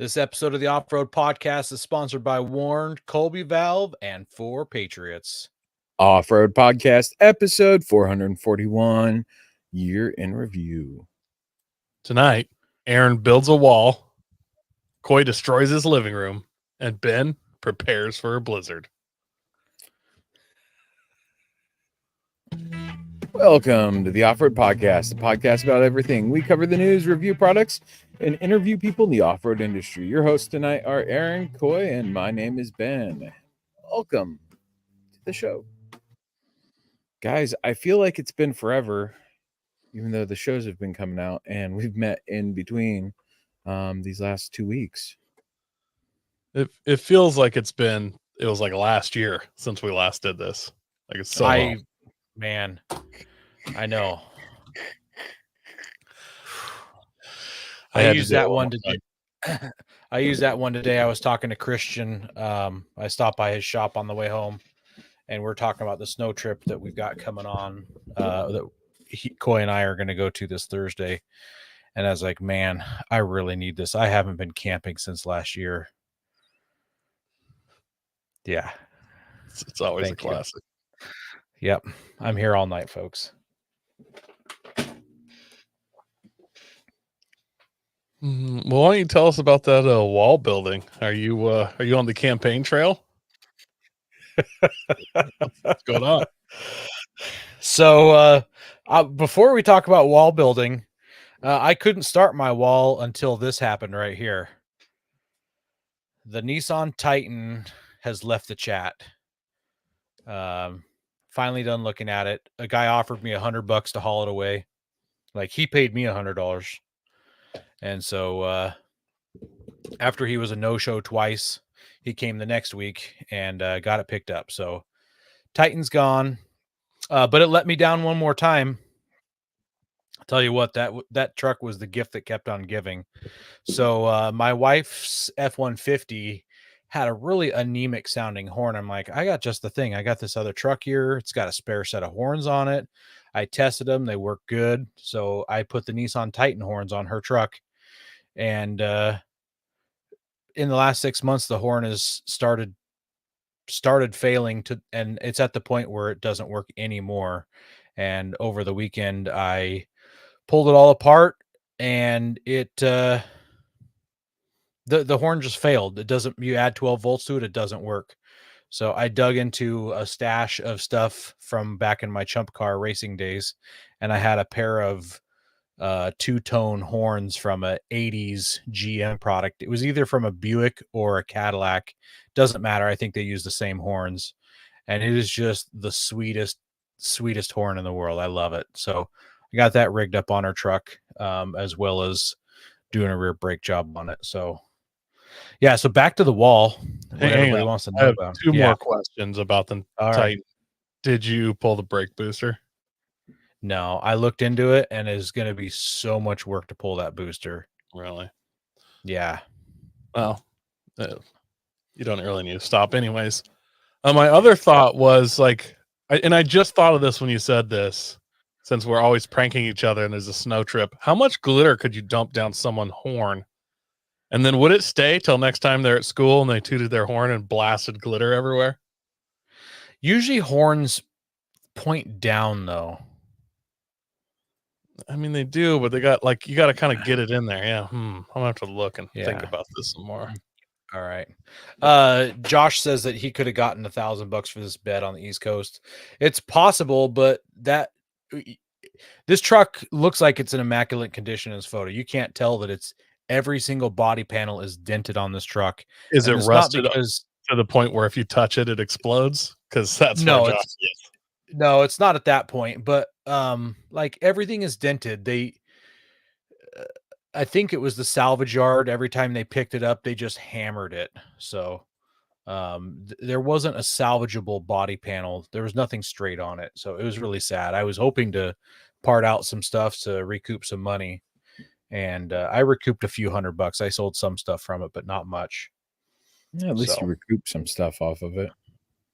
This episode of the Off-Road Podcast is sponsored by Warned, Colby Valve, and 4 Patriots. Off-Road Podcast, episode 441, year in review. Tonight, Aaron builds a wall, Coy destroys his living room, and Ben prepares for a blizzard. Welcome to the Off-Road Podcast, a podcast about everything. We cover the news, review products, and interview people in the off-road industry. Your hosts tonight are Aaron, Coy, and my name is Ben. Welcome to the show. Guys, I feel like it's been forever, even though the shows have been coming out, and we've met in between these last 2 weeks. It feels like it was like last year since we last did this. Like it's so long. Man, I know. I used that one today. I used that one today. I was talking to Christian. I stopped by his shop on the way home, and we're talking about the snow trip that we've got coming on. That Coy and I are going to go to this Thursday. And I was like, man, I really need this. I haven't been camping since last year. Yeah, it's always a classic. Yep, I'm here all night, folks. Well, why don't you tell us about that wall building? Are you on the campaign trail? What's going on? So before we talk about wall building, I couldn't start my wall until this happened right here. The Nissan Titan has left the chat. Finally done looking at it. A guy offered me $100 to haul it away. Like he paid me $100. And so after he was a no-show twice, he came the next week and got it picked up. So Titan's gone, but it let me down one more time. I'll tell you what, that truck was the gift that kept on giving. So my wife's F-150 had a really anemic sounding horn. I'm like, I got just the thing. I got this other truck here. It's got a spare set of horns on it. I tested them. They work good. So I put the Nissan Titan horns on her truck. And in the last 6 months, the horn has started failing and it's at the point where it doesn't work anymore. And over the weekend, I pulled it all apart and it, the horn just failed. It doesn't, you add 12 volts to it, it doesn't work. So I dug into a stash of stuff from back in my chump car racing days. And I had a pair of two-tone horns from a 80s GM product. It was either from a Buick or a Cadillac. Doesn't matter. I think they use the same horns. And it is just the sweetest horn in the world. I love it. So I got that rigged up on our truck, as well as doing a rear brake job on it. So yeah, so back to the wall. Everybody wants to know about. Two more questions about the Titan. Right. Did you pull the brake booster? No, I looked into it, and it's going to be so much work to pull that booster. Really? Yeah. Well, you don't really need to stop anyways. My other thought was I just thought of this when you said this, since we're always pranking each other and there's a snow trip. How much glitter could you dump down someone's horn? And then would it stay till next time they're at school and they tooted their horn and blasted glitter everywhere? Usually horns point down, though. I mean, they do, but they got you got to kind of get it in there. Yeah. I'm gonna have to look and think about this some more. All right. Josh says that he could have gotten $1,000 for this bed on the East Coast. It's possible, but this truck looks like it's in immaculate condition in this photo. You can't tell that it's every single body panel is dented on this truck. Is it rusted to the point where if you touch it, it explodes? Because that's no, no, it's not at that point. But everything is dented. I think it was the salvage yard. Every time they picked it up, they just hammered it. So there wasn't a salvageable body panel. There was nothing straight on it. So it was really sad. I was hoping to part out some stuff to recoup some money. And I recouped a few $100. I sold some stuff from it, but not much. Yeah, at least you recouped some stuff off of it.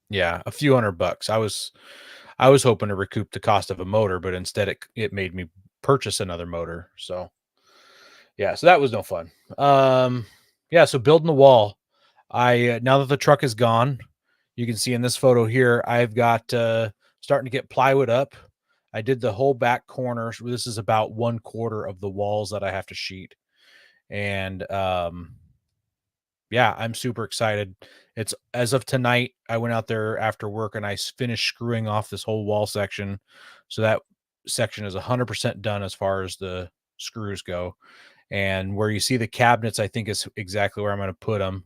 Yeah, a few $100. I was hoping to recoup the cost of a motor, but instead it made me purchase another motor. So yeah, so that was no fun. Yeah, so building the wall. I now that the truck is gone, you can see in this photo here, I've got starting to get plywood up. I did the whole back corner. So this is about 1/4 of the walls that I have to sheet. And yeah, I'm super excited. It's as of tonight, I went out there after work and I finished screwing off this whole wall section. So that section is 100% done as far as the screws go. And where you see the cabinets, I think is exactly where I'm going to put them.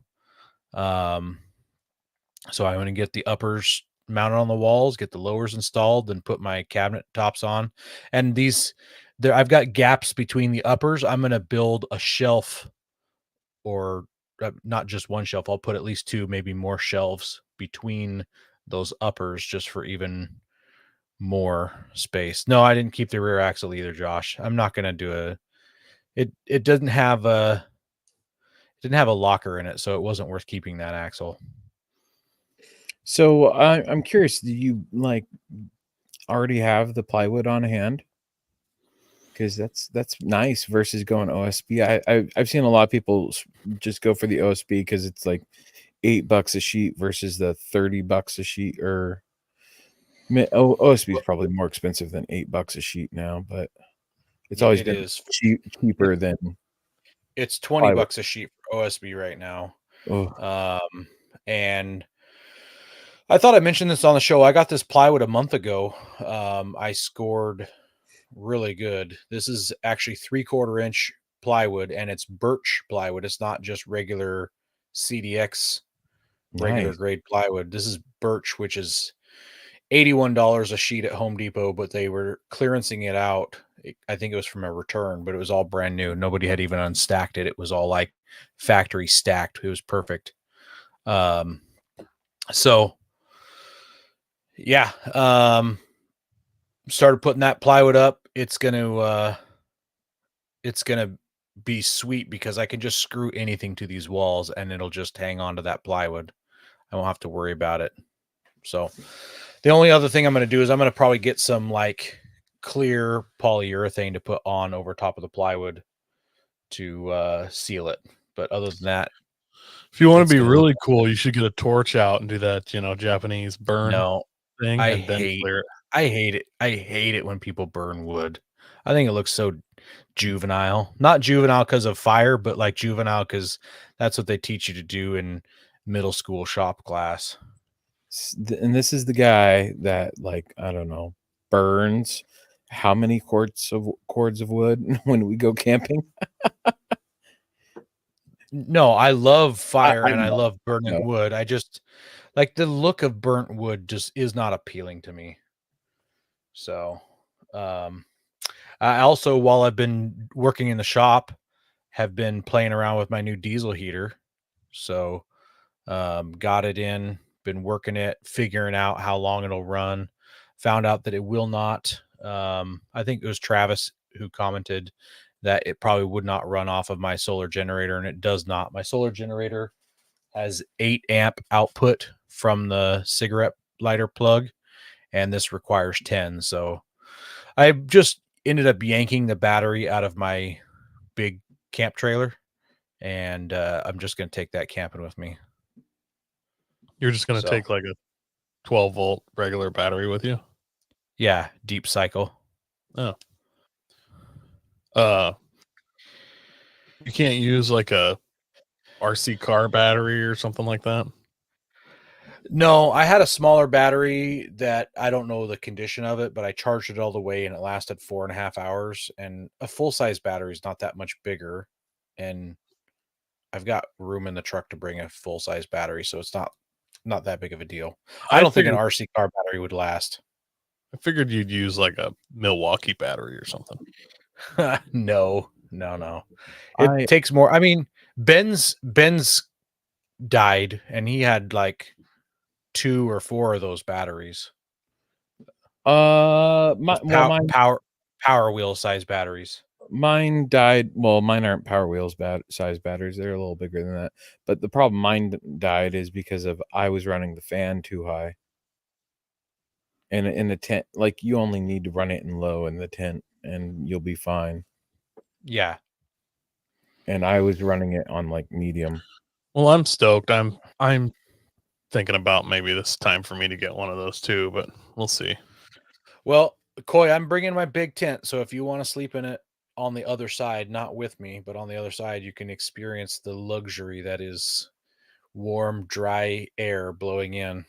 So I'm going to get the uppers mounted on the walls, get the lowers installed, then put my cabinet tops on. And I've got gaps between the uppers. I'm going to build a shelf, or not just one shelf. I'll put at least 2, maybe more shelves between those uppers just for even more space. No, I didn't keep the rear axle either, Josh. I'm not going to do it didn't have a locker in it, so it wasn't worth keeping that axle. So I'm curious, do you like already have the plywood on hand? Because that's nice versus going OSB. I've seen a lot of people just go for the OSB because it's like $8 a sheet versus the $30 a sheet. Or OSB is probably more expensive than $8 a sheet now, but it's always been cheaper than. It's $20 a sheet for OSB right now. Oh. And I thought I mentioned this on the show. I got this plywood a month ago. I scored really good. This is actually 3/4 inch plywood, and it's birch plywood. It's not just regular CDX regular grade plywood. This is birch, which is $81 a sheet at Home Depot, but they were clearancing it out. I think it was from a return, but it was all brand new. Nobody had even unstacked it. It was all like factory stacked. It was perfect. So yeah, started putting that plywood up. It's gonna be sweet because I can just screw anything to these walls and it'll just hang on to that plywood. I won't have to worry about it. So the only other thing I'm going to do is I'm going to probably get some like clear polyurethane to put on over top of the plywood to seal it. But other than that, if you want to be really cool, you should get a torch out and do that, Japanese burn thing. I hate it. I hate it when people burn wood. I think it looks so juvenile. Not juvenile because of fire, but like juvenile because that's what they teach you to do in middle school shop class. And this is the guy that, like, I don't know, burns how many cords of wood when we go camping? No, I love fire and I love burning wood. I just like the look of burnt wood just is not appealing to me. So, I also, while I've been working in the shop, have been playing around with my new diesel heater. So, got it in, been working it, figuring out how long it'll run. Found out that it will not. I think it was Travis who commented that it probably would not run off of my solar generator, and it does not. My solar generator has 8 amp output from the cigarette lighter plug, and this requires 10. So I just ended up yanking the battery out of my big camp trailer, and I'm just going to take that camping with me. You're just going to take like a 12-volt regular battery with you? Yeah, deep cycle. Oh. You can't use like a RC car battery or something like that? No, I had a smaller battery that I don't know the condition of it, but I charged it all the way and it lasted 4.5 hours. And a full-size battery is not that much bigger. And I've got room in the truck to bring a full-size battery, so it's not that big of a deal. I don't think an RC car battery would last. I figured you'd use like a Milwaukee battery or something. No. It takes more. I mean, Ben's died and he had like 2 or 4 of those batteries. Power wheel size batteries. Mine died. Well, mine aren't Power Wheels size batteries. They're a little bigger than that. But the problem mine died is because of I was running the fan too high. And in the tent, like you only need to run it in low in the tent and you'll be fine. Yeah. and I was running it on like medium. Well, I'm stoked. I'm thinking about maybe this time for me to get one of those too, but we'll see. Well, Coy, I'm bringing my big tent, so if you want to sleep in it on the other side, not with me, but on the other side, you can experience the luxury that is warm, dry air blowing in.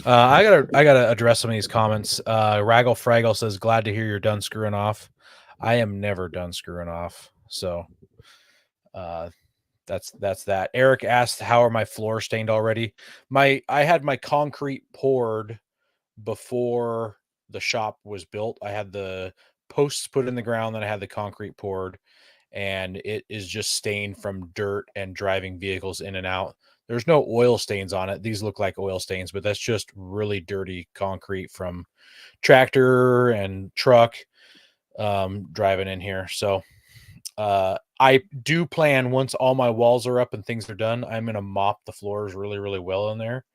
I gotta address some of these comments. Raggle Fraggle says, "Glad to hear you're done screwing off." I am never done screwing off, so that's that. Eric asked, "How are my floors stained already?" I had my concrete poured before the shop was built. I had the posts put in the ground, then I had the concrete poured, and it is just stained from dirt and driving vehicles in and out. There's no oil stains on it. These look like oil stains, but that's just really dirty concrete from tractor and truck driving in here. So I do plan, once all my walls are up and things are done, I'm going to mop the floors really, really well in there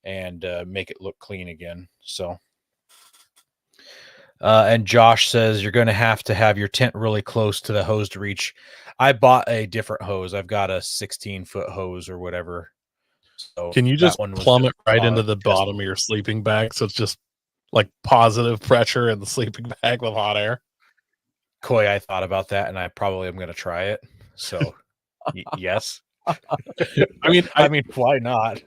and make it look clean again. So and Josh says, you're going to have your tent really close to the hose to reach. I bought a different hose. I've got a 16-foot hose or whatever. So Can you just one was plummet right into the just- bottom of your sleeping bag? So it's just like positive pressure in the sleeping bag with hot air. Coy, I thought about that, and I probably am going to try it. So yes. I mean, why not?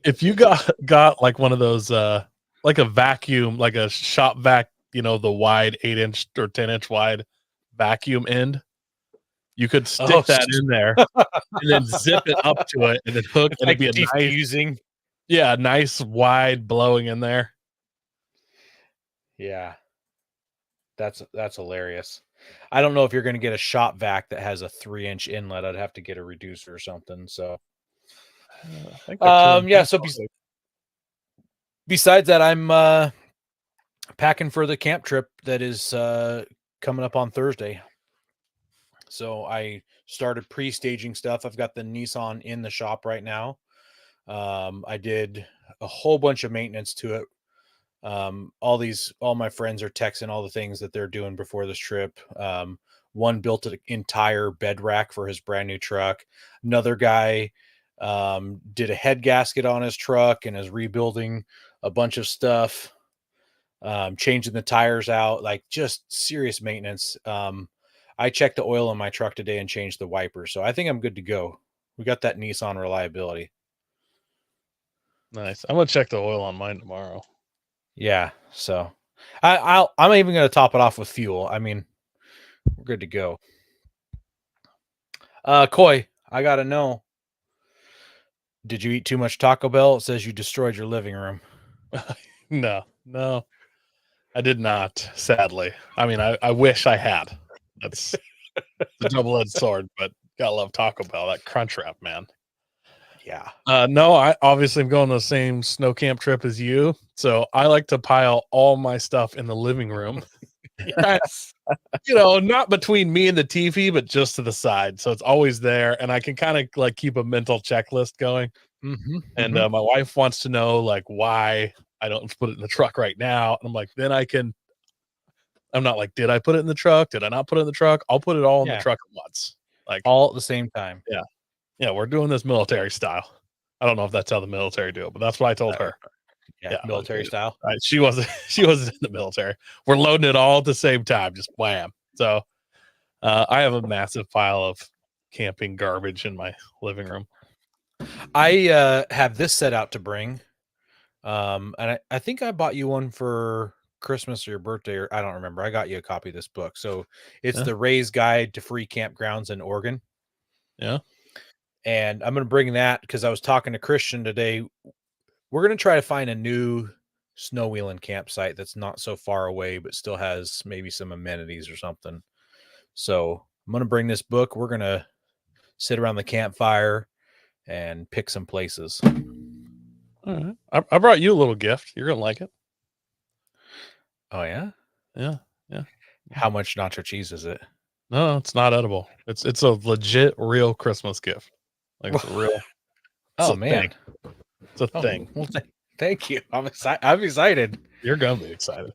if you got like one of those, like a vacuum, like a shop vac, the wide 8-inch or 10-inch wide vacuum end, you could stick that in there and then zip it up to it and then hook, and Like it'd be diffusing. nice wide blowing in there. Yeah. That's hilarious. I don't know if you're going to get a shop vac that has a 3-inch inlet. I'd have to get a reducer or something. So, I think they're yeah. So besides that, I'm packing for the camp trip that is coming up on Thursday. So I started pre-staging stuff. I've got the Nissan in the shop right now. I did a whole bunch of maintenance to it. All my friends are texting all the things that they're doing before this trip. One built an entire bed rack for his brand new truck. Another guy did a head gasket on his truck and is rebuilding a bunch of stuff, changing the tires out, like just serious maintenance. I checked the oil in my truck today and changed the wipers, so I think I'm good to go. We got that Nissan reliability. nice. I'm gonna check the oil on mine tomorrow. Yeah, so I'm even going to top it off with fuel. I mean, we're good to go. Coy, I got to know, did you eat too much Taco Bell? It says you destroyed your living room. No, I did not, sadly. I mean, I wish I had. That's the double-edged sword, but gotta love Taco Bell, that crunch wrap, man. Yeah. No, I obviously am going on the same snow camp trip as you, so I like to pile all my stuff in the living room. Yes. Not between me and the TV, but just to the side, so it's always there, and I can kind of like keep a mental checklist going. Mm-hmm. And my wife wants to know like why I don't put it in the truck right now, and I'm like, then I'm not like, did I put it in the truck? Did I not put it in the truck? I'll put it all in the truck at once, like all at the same time. Yeah, we're doing this military style. I don't know if that's how the military do it, but that's what I told her. Yeah, military style. Right, she wasn't in the military. We're loading it all at the same time, just wham. So I have a massive pile of camping garbage in my living room. I have this set out to bring. And I think I bought you one for Christmas or your birthday, or I don't remember. I got you a copy of this book. So it's the Ray's Guide to Free Campgrounds in Oregon. Yeah. And I'm going to bring that because I was talking to Christian today. We're going to try to find a new snow wheeling campsite that's not so far away, but still has maybe some amenities or something. So I'm going to bring this book. We're going to sit around the campfire and pick some places. All right. I brought you a little gift. You're going to like it. Oh, yeah? Yeah. How much nacho cheese is it? No, it's not edible. It's a legit real Christmas gift. Like it's real. Oh, man. It's a thing. Well, thank you. I'm excited. You're going to be excited.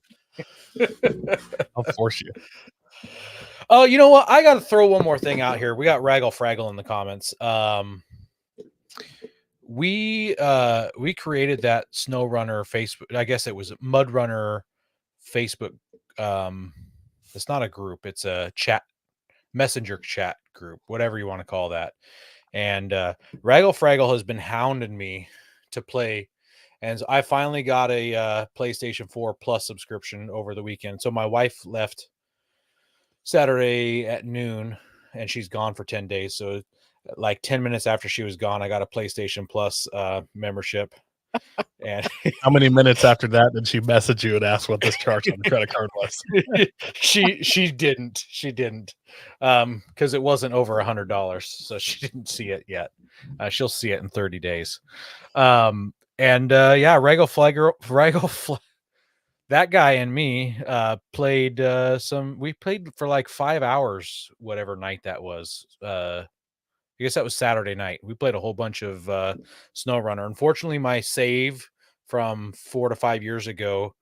I'll force you. Oh, you know what? I got to throw one more thing out here. We got Raggle Fraggle in the comments. We created that Snow Runner Facebook. I guess it was Mud Runner Facebook. It's not a group. It's a chat, messenger chat group, whatever you want to call that. And Raggle Fraggle has been hounding me to play. And I finally got a PlayStation 4 Plus subscription over the weekend. So my wife left Saturday at noon, and she's gone for 10 days. So like 10 minutes after she was gone, I got a PlayStation Plus membership. And how many minutes after that did she message you and ask what this charge on the credit card was? she didn't because it wasn't over $100, so she didn't see it yet. She'll see it in 30 days. Raggle that guy and me played we played for like 5 hours, whatever night that was. I guess that was Saturday night. We played a whole bunch of Snow Runner. Unfortunately, my save from 4 to 5 years ago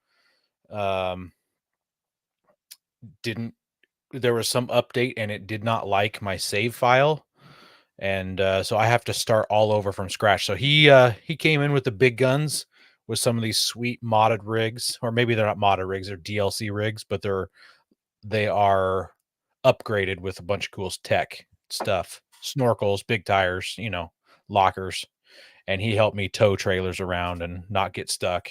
there was some update and it did not like my save file. And so I have to start all over from scratch. So he came in with the big guns with some of these sweet modded rigs, or maybe they're not modded rigs, they're DLC rigs, but they are upgraded with a bunch of cool tech stuff, snorkels, big tires, lockers. And he helped me tow trailers around and not get stuck.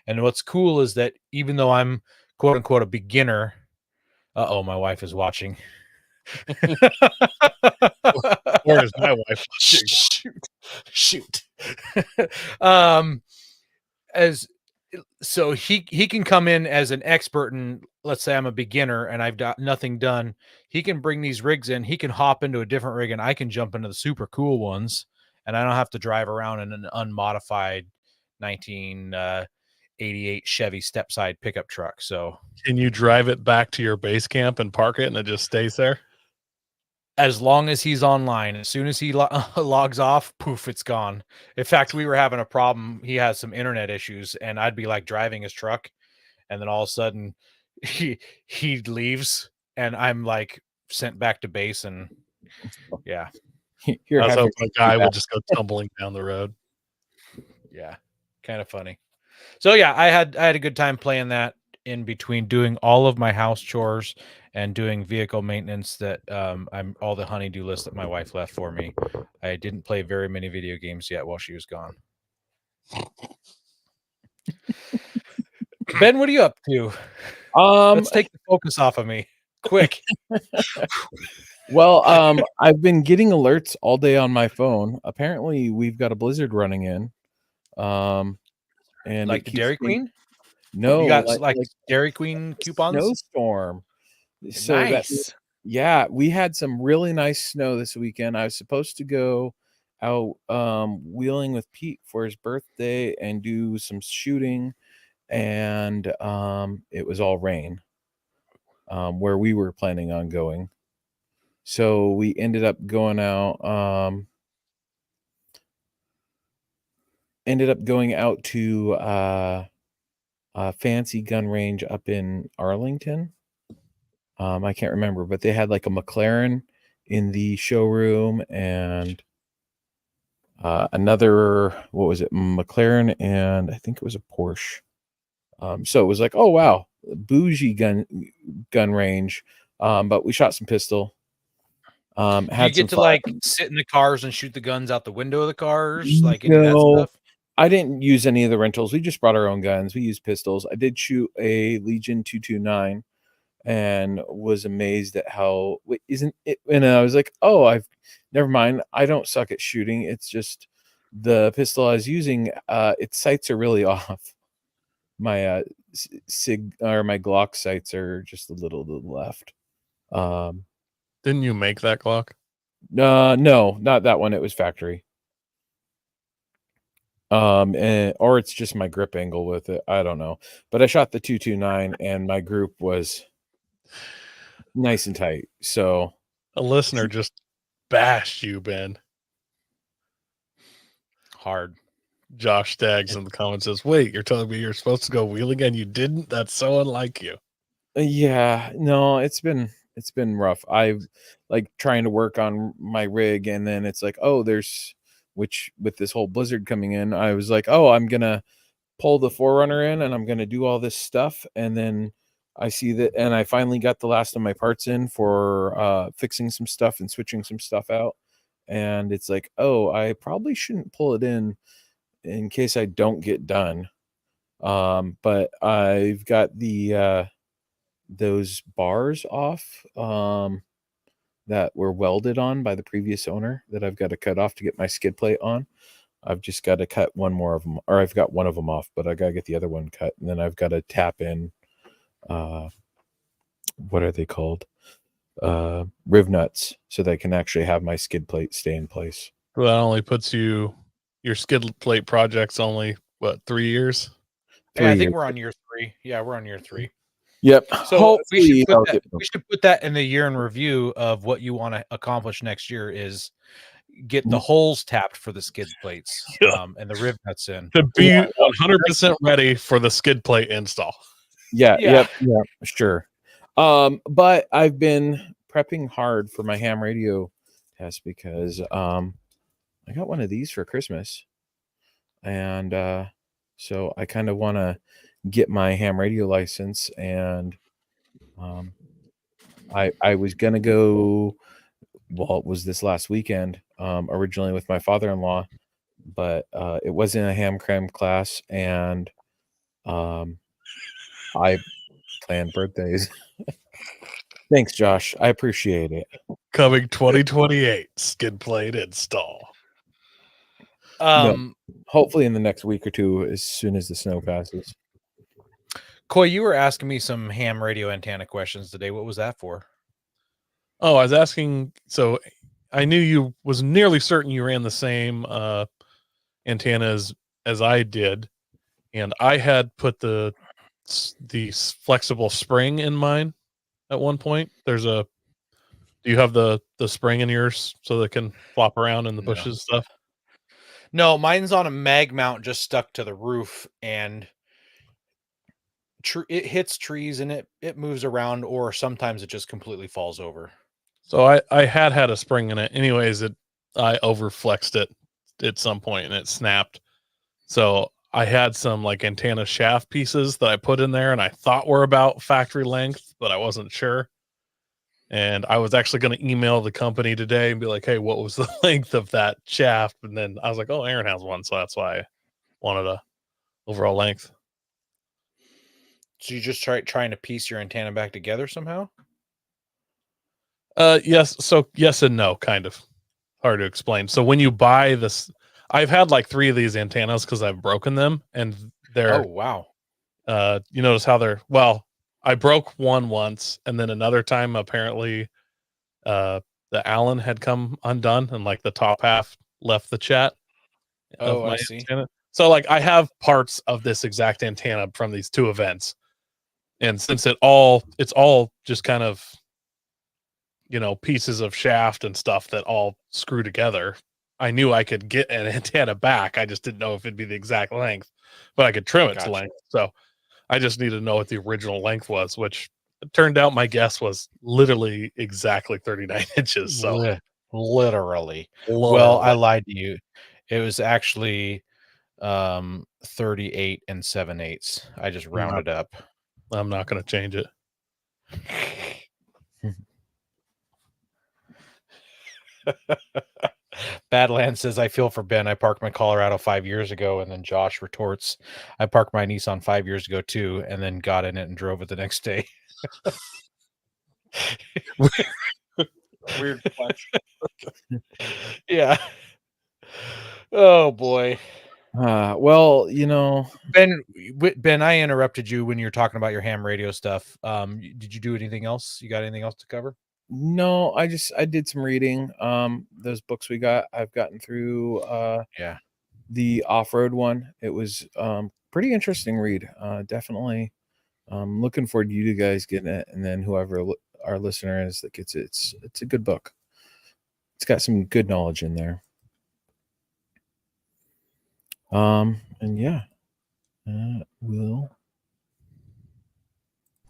And what's cool is that even though I'm quote unquote a beginner, my wife is watching. Or is my wife watching? Shoot. So he can come in as an expert, and let's say I'm a beginner and I've got nothing done. He can bring these rigs in. He can hop into a different rig, and I can jump into the super cool ones, and I don't have to drive around in an unmodified 1988 Chevy stepside pickup truck. So can you drive it back to your base camp and park it, and it just stays there? As long as he's online. As soon as he logs off, poof, it's gone. In fact, we were having a problem. He has some internet issues, and I'd be like driving his truck, and then all of a sudden he leaves, and I'm like sent back to base. And yeah, I was hoping a guy would just go tumbling down the road. Yeah, kind of funny. So yeah, I had a good time playing that in between doing all of my house chores and doing vehicle maintenance that I'm all the honeydew list that my wife left for me. I didn't play very many video games yet while she was gone. Ben, what are you up to? Let's take the focus off of me. Quick. Well, I've been getting alerts all day on my phone. Apparently we've got a blizzard running in. And like the Dairy Queen? No, you got like Dairy Queen coupons? Snowstorm. So nice. We had some really nice snow this weekend. I was supposed to go out wheeling with Pete for his birthday and do some shooting, and it was all rain where we were planning on going. So we ended up going out. Ended up going out to a fancy gun range up in Arlington. I can't remember, but they had like a McLaren in the showroom and another, what was it, McLaren, and I think it was a Porsche. So it was like, oh wow, bougie gun range. But we shot some pistol. Had you get to fun. Like sit in the cars and shoot the guns out the window of the cars, like any of that stuff? I didn't use any of the rentals. We just brought our own guns. We used pistols. I did shoot a Legion 229 and was amazed at how isn't it. And I was like, oh, never mind. I don't suck at shooting. It's just the pistol I was using. Its sights are really off. My SIG or my Glock sights are just a little to the left. Didn't you make that Glock? No, not that one. It was factory. Or it's just my grip angle with it. I don't know. But I shot the 229 and my group was nice and tight. So a listener just bashed you, Ben. Hard. Josh Staggs in the comments says, wait, you're telling me you're supposed to go wheeling and you didn't? That's so unlike you. Yeah, no, it's been It's been rough. I've like trying to work on my rig, and then it's like, oh, which with this whole blizzard coming in, I was like, oh, I'm gonna pull the Forerunner in, and I'm gonna do all this stuff, and then I see that, and I finally got the last of my parts in for fixing some stuff and switching some stuff out, and it's like, oh, I probably shouldn't pull it in case I don't get done. But I've got the those bars off that were welded on by the previous owner that I've got to cut off to get my skid plate on. I've just got to cut one more of them, or I've got one of them off, but I got to get the other one cut. And then I've got to tap in, what are they called? Riv nuts, so that I can actually have my skid plate stay in place. Well, that only puts your skid plate project's only, what, 3 years? Yeah, I think we're on year 3. Yeah, we're on year 3. Yep. So we should put that in the year in review of what you want to accomplish next year is get the holes tapped for the skid plates and the riv nuts in. To be 100% ready for the skid plate install. Yeah. Yep. Yeah, sure. But I've been prepping hard for my ham radio test because I got one of these for Christmas. And so I kind of want to get my ham radio license, and I was gonna go, well, it was this last weekend, originally with my father-in-law, but it wasn't a ham cram class, and I planned birthdays. Thanks, Josh. I appreciate it. Coming 2028 skid plate install. No, hopefully in the next week or two, as soon as the snow passes. Coy, you were asking me some ham radio antenna questions today. What was that for? Oh, I was asking. So I knew you was nearly certain you ran the same antennas as I did, and I had put the flexible spring in mine at one point. Do you have the spring in yours so that it can flop around in the bushes and stuff? No, mine's on a mag mount just stuck to the roof, and it hits trees and it moves around, or sometimes it just completely falls over. So I had a spring in it. Anyways, I overflexed it at some point and it snapped. So I had some like antenna shaft pieces that I put in there and I thought were about factory length, but I wasn't sure. And I was actually going to email the company today and be like, hey, what was the length of that shaft? And then I was like, oh, Aaron has one. So that's why I wanted a overall length. So you just trying to piece your antenna back together somehow? Yes. So yes and no, kind of hard to explain. So when you buy this, I've had like 3 of these antennas because I've broken them, and they're, oh, wow. You notice how I broke one once, and then another time apparently the Allen had come undone and like the top half left the chat of my antenna. So like I have parts of this exact antenna from these 2 events. And since it's all just kind of, pieces of shaft and stuff that all screw together, I knew I could get an antenna back. I just didn't know if it'd be the exact length, but I could trim it to length. So I just needed to know what the original length was, which it turned out my guess was literally exactly 39 inches. So literally. Well, I lied to you. It was actually 38 7/8. I just rounded up. I'm not going to change it. Badland says, I feel for Ben. I parked my Colorado 5 years ago. And then Josh retorts, I parked my Nissan 5 years ago too, and then got in it and drove it the next day. Weird punch. Yeah. Oh boy. Well, Ben, I interrupted you when you were talking about your ham radio stuff. Did you do anything else? You got anything else to cover? No, I did some reading. Those books I've gotten through the off-road one. It was pretty interesting read. Definitely looking forward to you guys getting it, and then whoever our listener is that gets it. It's a good book. It's got some good knowledge in there. And yeah, we'll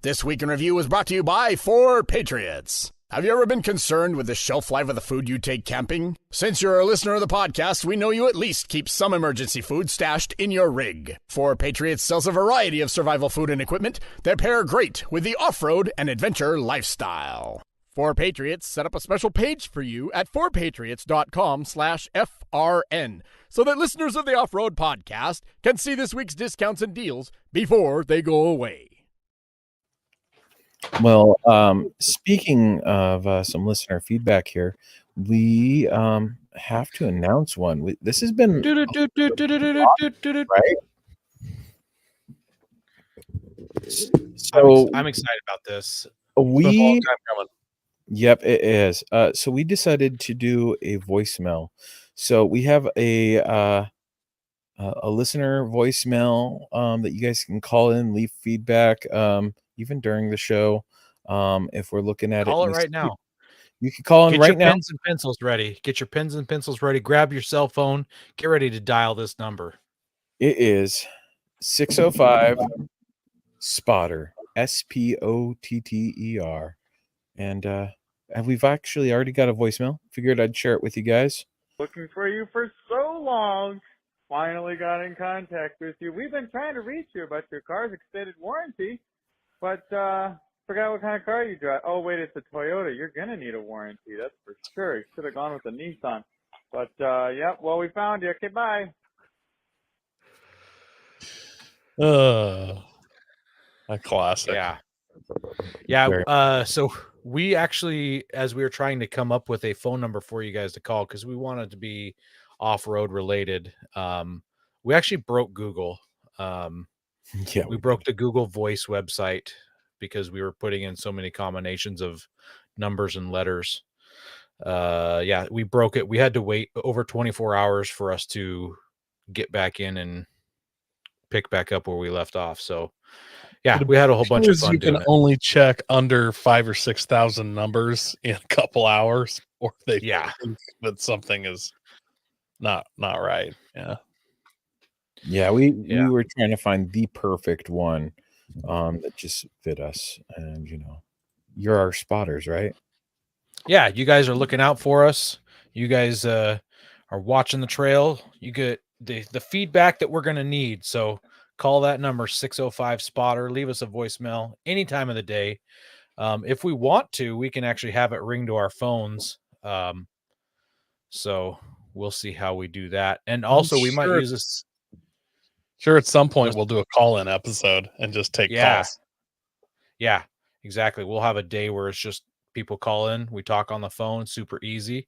This Week in Review was brought to you by 4 Patriots. Have you ever been concerned with the shelf life of the food you take camping? Since you're a listener of the podcast, we know you at least keep some emergency food stashed in your rig. 4 Patriots sells a variety of survival food and equipment that pair great with the off-road and adventure lifestyle. 4 Patriots set up a special page for you at 4patriots.com/FRN so that listeners of the Off-Road Podcast can see this week's discounts and deals before they go away. Well, speaking of some listener feedback here, we have to announce one. This has been right. So I'm excited about this. we, Time coming. yep, it is. So we decided to do a voicemail. So we have a listener voicemail that you guys can call in, leave feedback, even during the show. If we're looking at Call it it right now. you can call in Get right your now. pens and pencils ready. Get your pens and pencils ready. Grab your cell phone. Get ready to dial this number. It is 605 Spotter, SPOTTER. And we've actually already got a voicemail. Figured I'd share it with you guys. Looking for you for so long. Finally got in contact with you. We've been trying to reach you about your car's extended warranty, but forgot what kind of car you drive. Oh, wait, it's a Toyota. You're going to need a warranty. That's for sure. You should have gone with a Nissan. But, yeah, well, we found you. Okay, bye. A classic. Yeah. So we actually, as we were trying to come up with a phone number for you guys to call, because we wanted to be off-road related, we actually broke Google. We broke the Google Voice website because we were putting in so many combinations of numbers and letters. We broke it. We had to wait over 24 hours for us to get back in and pick back up where we left off. So yeah, we had a whole bunch of fun you doing can it. only check under 5,000 or 6,000 numbers in a couple hours, or they think that something is not right. We were trying to find the perfect one that just fit us. And you're our spotters, right? Yeah, you guys are looking out for us. You guys are watching the trail. You get the feedback that we're going to need. So call that number, 605 Spotter. Leave us a voicemail any time of the day. If we want to, we can actually have it ring to our phones. So we'll see how we do that. And also, we might use this. Sure, at some point we'll do a call-in episode and just take calls. Yeah, exactly. We'll have a day where it's just people call in, we talk on the phone, super easy,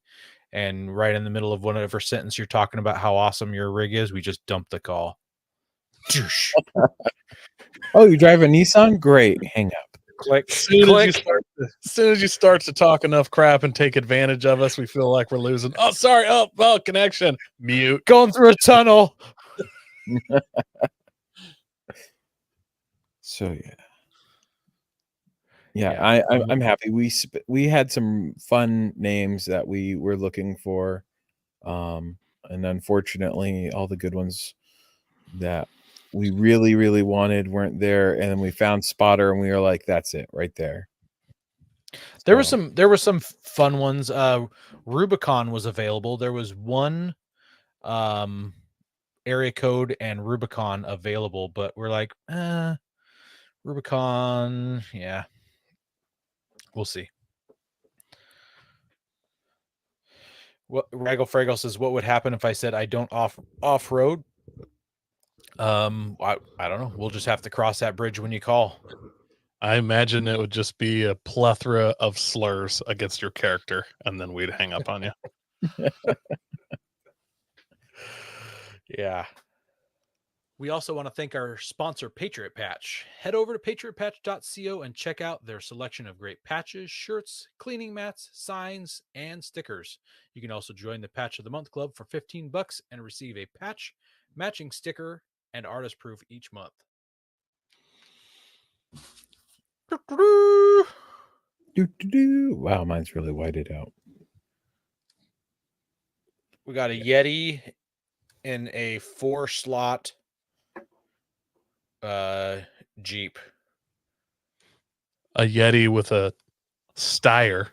and right in the middle of whatever sentence you're talking about how awesome your rig is, we just dump the call. Oh, you drive a Nissan? Great. Hang up. Click. As soon as you start to talk enough crap and take advantage of us, we feel like we're losing. Oh, sorry. Oh, connection. Mute. Going through a tunnel. So I'm happy. We had some fun names that we were looking for, and unfortunately, all the good ones that we really, really wanted weren't there. And then we found Spotter, and we were like, "That's it, right there." There were some fun ones. Rubicon was available. There was one area code and Rubicon available, but we're like, Rubicon, yeah. We'll see. What Raggle Fraggle says, what would happen if I said I don't off-road? I don't know. We'll just have to cross that bridge when you call. I imagine it would just be a plethora of slurs against your character, and then we'd hang up on you. Yeah. We also want to thank our sponsor, Patriot Patch. Head over to patriotpatch.co and check out their selection of great patches, shirts, cleaning mats, signs, and stickers. You can also join the Patch of the Month Club for $15 and receive a patch, matching sticker, and artist proof each month. Wow, mine's really whited out. We got a Yeti in a 4-slot Jeep. a Yeti with a Steyr.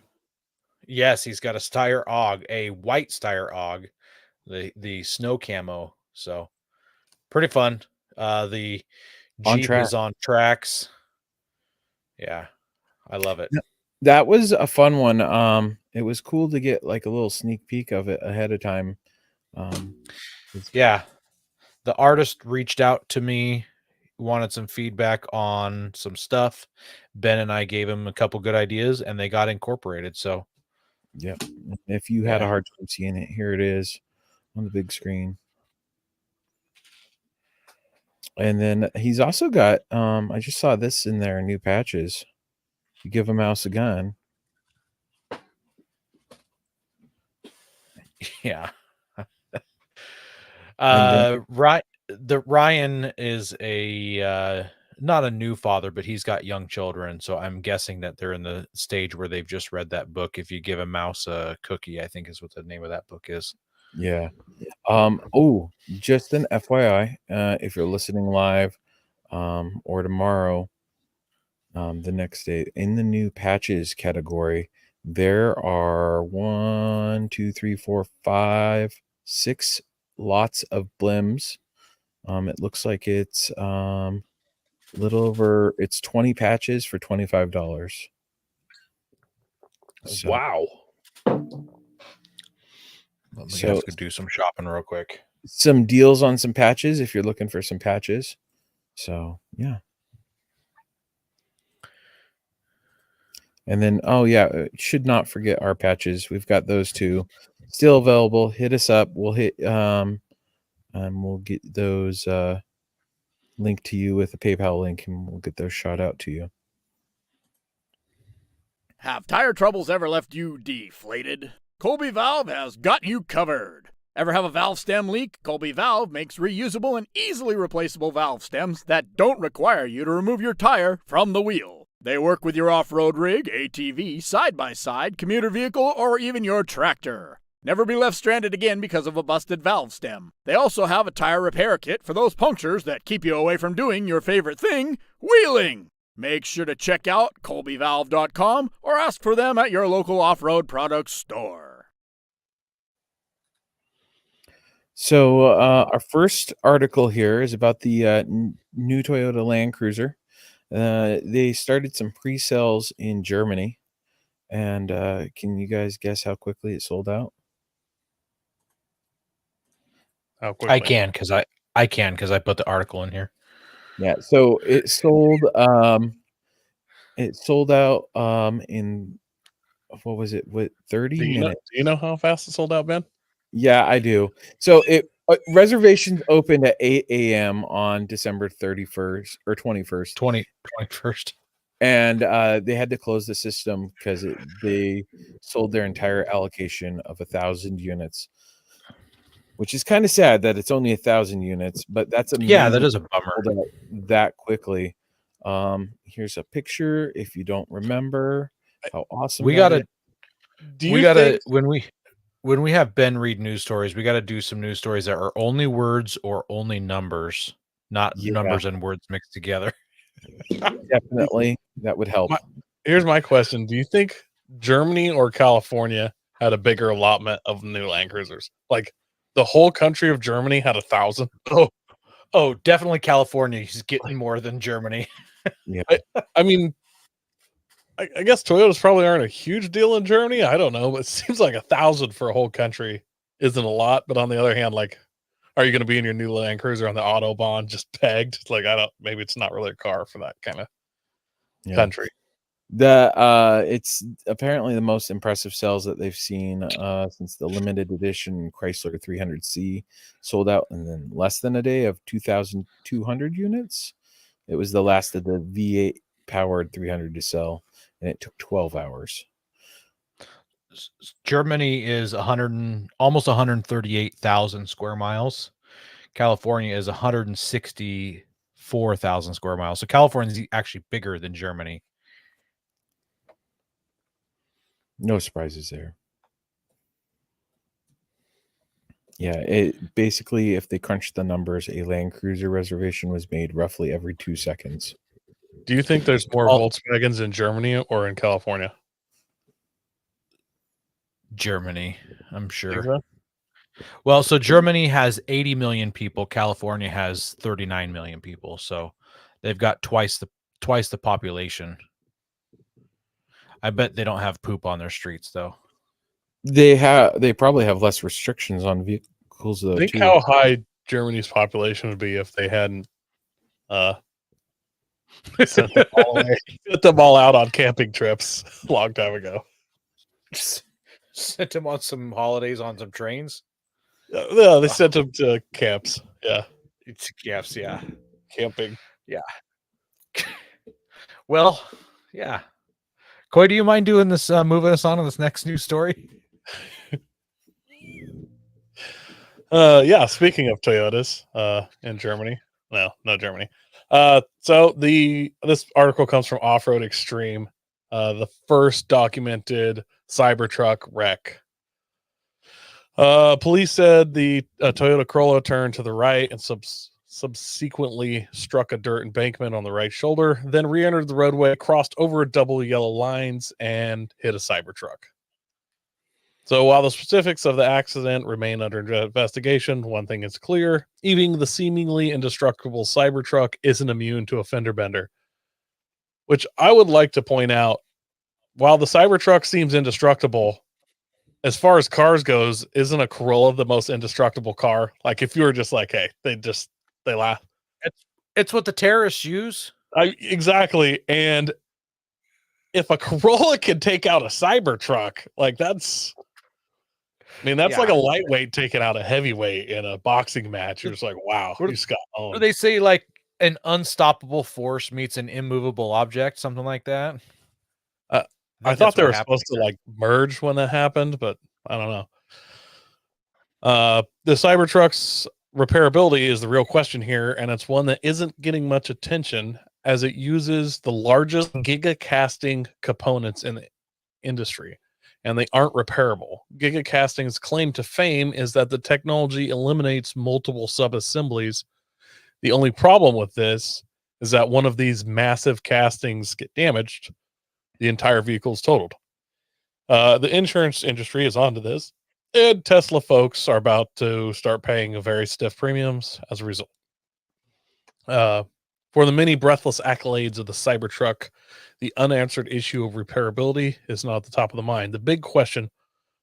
Yes, he's got a Steyr AUG, a white Steyr AUG, the snow camo. So pretty fun. The On Jeep track. is on tracks. Yeah, I love it. That was a fun one. It was cool to get like a little sneak peek of it ahead of time. Yeah, the artist reached out to me, wanted some feedback on some stuff. Ben and I gave him a couple good ideas, and they got incorporated. So, yep. If you had a Yeah. hard time seeing it, here it is on the big screen. And then he's also got, I just saw this in there, new patches. You give a mouse a gun. yeah. And Ryan is a not a new father, but he's got young children, so I'm guessing that they're in the stage where they've just read that book. If you give a mouse a cookie, I think is what the name of that book is. Yeah. Oh, just an FYI, if you're listening live, or tomorrow, the next day in the new patches category, there are 6 lots of blims. It looks like it's it's 20 patches for $25. So, Wow. Let me So- have to do some shopping real quick. some deals on some patches if you're looking for some patches. So yeah. And then should not forget our patches. We've got those two still available. Hit us up. We'll we'll get those linked to you with a PayPal link, and we'll get those shot out to you. Have tire troubles ever left you deflated? Colby Valve has got you covered. Ever have a valve stem leak? Colby Valve makes reusable and easily replaceable valve stems that don't require you to remove your tire from the wheel. They work with your off-road rig, ATV, side-by-side, commuter vehicle, or even your tractor. Never be left stranded again because of a busted valve stem. They also have a tire repair kit for those punctures that keep you away from doing your favorite thing, wheeling. Make sure to check out colbyvalve.com or ask for them at your local off-road products store. So our first article here is about the new Toyota Land Cruiser. They started some pre-sales in Germany, and can you guys guess how quickly it sold out? How quickly? I can because I put the article in here. Yeah, so it sold out in, what was it, 30 Do you minutes? know how fast it sold out, Ben? Yeah, I do. So it reservations opened at 8 a.m. on December 31st or 21st. 21st. And they had to close the system because they sold their entire allocation of 1,000 units, which is kind of sad that it's only 1,000 units, but that's amazing. Yeah, that is a bummer. Sold out that quickly. Here's a picture if you don't remember how awesome We that gotta is. when we have Ben read news stories, we gotta do some news stories that are only words or only numbers, not Yeah. numbers and words mixed together. Definitely, that would help. Here's my question. Do you think Germany or California had a bigger allotment of new Land Cruisers? Like the whole country of Germany had 1,000? Oh, definitely California. He's getting more than Germany. Yeah. I mean, I guess Toyotas probably aren't a huge deal in Germany. I don't know, but it seems like 1,000 for a whole country isn't a lot. But on the other hand, like, are you going to be in your new Land Cruiser on the Autobahn just pegged? Like, maybe it's not really a car for that kind of country. It's apparently the most impressive sales that they've seen since the limited edition Chrysler 300C sold out in less than a day of 2,200 units. It was the last of the V8 powered 300 to sell, and it took 12 hours. Germany is almost 138,000 square miles. California is 164,000 square miles. So California is actually bigger than Germany. No surprises there. Yeah, it basically, if they crunched the numbers, a Land Cruiser reservation was made roughly every 2 seconds. Do you think there's more Well- Volkswagens in Germany or in California? Germany, I'm Think sure. so? Well, so Germany has 80 million people. California has 39 million people. So they've got twice the population. I bet they don't have poop on their streets though. They probably have less restrictions on vehicles though Think too. how high Germany's population would be if they hadn't sent them all away, sent them all out on camping trips a long time ago. Sent them on some holidays on some trains. Yeah, they sent them to camps. Yeah, It's yes, yeah. camping. Well, yeah. Coy, do you mind doing this, moving us on to this next news story? Yeah, speaking of Toyotas, in Germany. No, not Germany. So this article comes from Off-Road Extreme, the first documented Cybertruck wreck. Police said the Toyota Corolla turned to the right and subsequently struck a dirt embankment on the right shoulder, then re-entered the roadway, crossed over double yellow lines, and hit a Cybertruck. So while the specifics of the accident remain under investigation, one thing is clear: even the seemingly indestructible Cybertruck isn't immune to a fender bender. Which I would like to point out, while the Cybertruck seems indestructible, as far as cars goes, isn't a Corolla the most indestructible car? Like if you were just like, hey, they laugh. It's what the terrorists use. Exactly. And if a Corolla can take out a Cybertruck, like that's like a lightweight taking out a heavyweight in a boxing match. You're just like, wow, What- you just got What do owned. they say, like an unstoppable force meets an immovable object, something like that? I think thought that's they what were happened supposed to like merge when that happened, but I don't know. The Cybertruck's repairability is the real question here, and it's one that isn't getting much attention as it uses the largest gigacasting components in the industry, and they aren't repairable. Gigacasting's claim to fame is that the technology eliminates multiple subassemblies. The only problem with this is that one of these massive castings get damaged, the entire vehicle is totaled. The insurance industry is onto this, and Tesla folks are about to start paying very stiff premiums as a result. For the many breathless accolades of the Cybertruck, the unanswered issue of repairability is not at the top of the mind. The big question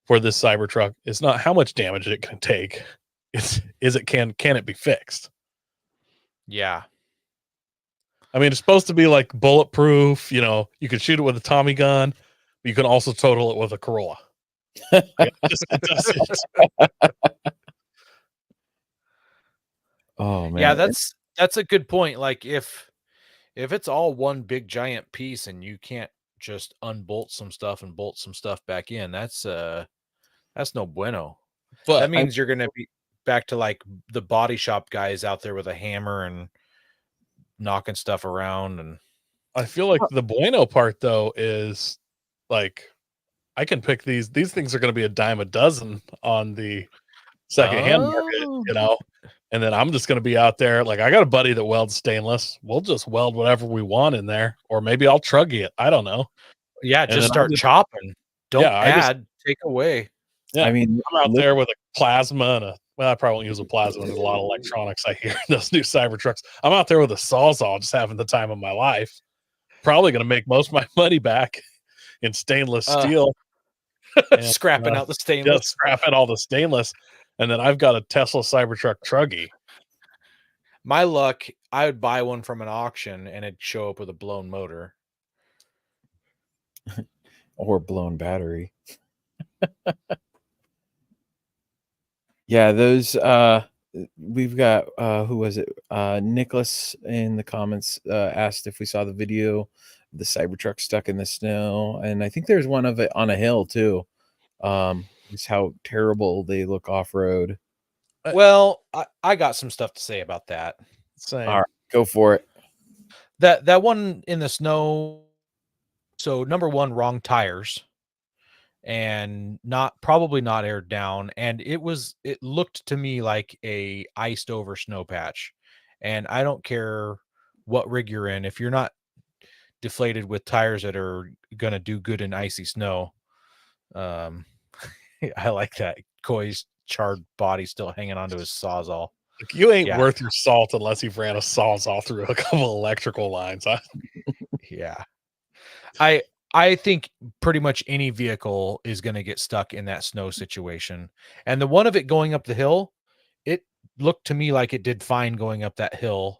for this Cybertruck is not how much damage it can take; can it be fixed? Yeah. I mean, it's supposed to be like bulletproof. You know, you can shoot it with a Tommy gun, but you can also total it with a Corolla. It doesn't. Oh man. Yeah, that's a good point. Like if it's all one big giant piece and you can't just unbolt some stuff and bolt some stuff back in, that's no bueno. But That means you're gonna be back to like the body shop guys out there with a hammer and knocking stuff around. And I feel like the bueno part though is like I can pick these things are going to be a dime a dozen on the secondhand market, you know, and then I'm just going to be out there. Like I got a buddy that welds stainless. We'll just weld whatever we want in there, or maybe I'll truggy it. I don't know. yeah, And just then start chopping. Don't Yeah, add, take away. Yeah, I mean, I'm out there with a plasma and I probably won't use a plasma. There's a lot of electronics I hear in those new Cybertrucks. I'm out there with a Sawzall, just having the time of my life. Probably going to make most of my money back in stainless steel. And, Scrapping out the stainless. just scrapping all the stainless, and then I've got a Tesla Cybertruck truggy. My luck, I would buy one from an auction and it'd show up with a blown motor. or blown battery. Yeah, those we've got who was it? Nicholas in the comments asked if we saw the video of the Cybertruck stuck in the snow, and I think there's one of it on a hill too. Just how terrible they look off-road. Well, I got some stuff to say about that. Same. All right, go for it. That one in the snow. So number one, wrong tires, and probably not aired down. And it looked to me like a iced over snow patch. And I don't care what rig you're in. If you're not deflated with tires that are going to do good in icy snow. I like that. Coy's charred body still hanging onto his Sawzall. Like, you ain't Yeah. worth your salt unless you've ran a Sawzall through a couple electrical lines. Huh? Yeah. I think pretty much any vehicle is going to get stuck in that snow situation. And the one of it going up the hill, it looked to me like it did fine going up that hill.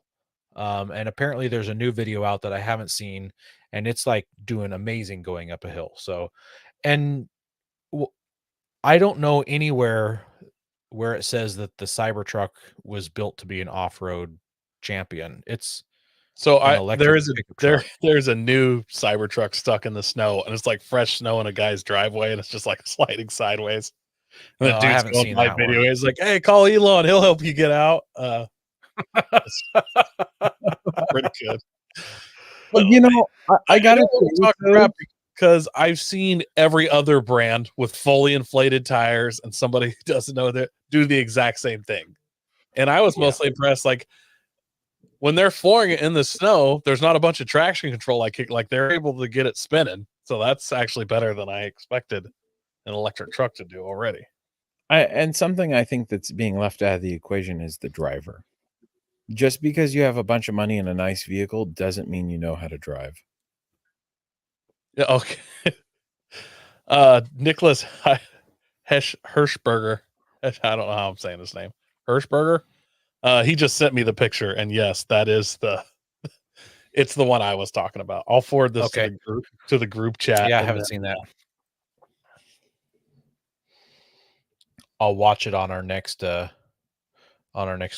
And apparently there's a new video out that I haven't seen, and it's like doing amazing going up a hill. So, and I don't know anywhere where it says that the Cybertruck was built to be an off-road champion. It's So an electric pickup truck. there's a new Cybertruck stuck in the snow, and it's like fresh snow in a guy's driveway, and it's just like sliding sideways. And the No, I dude's haven't going seen by that video. one. He's like, "Hey, call Elon; he'll help you get out." Pretty good. Well, you know, I got don't to want to talk crap because I've seen every other brand with fully inflated tires and somebody who doesn't know that do the exact same thing. And I was mostly impressed, like when they're flooring it in the snow, there's not a bunch of traction control. Like they're able to get it spinning. So that's actually better than I expected an electric truck to do already. And something I think that's being left out of the equation is the driver. Just because you have a bunch of money in a nice vehicle doesn't mean you know how to drive. Yeah, okay. Nicholas Hirschberger. I don't know how I'm saying his name. Hirschberger. He just sent me the picture, and yes, that is it's the one I was talking about. I'll forward this to the group chat. Yeah, I haven't seen that. I'll watch it on our next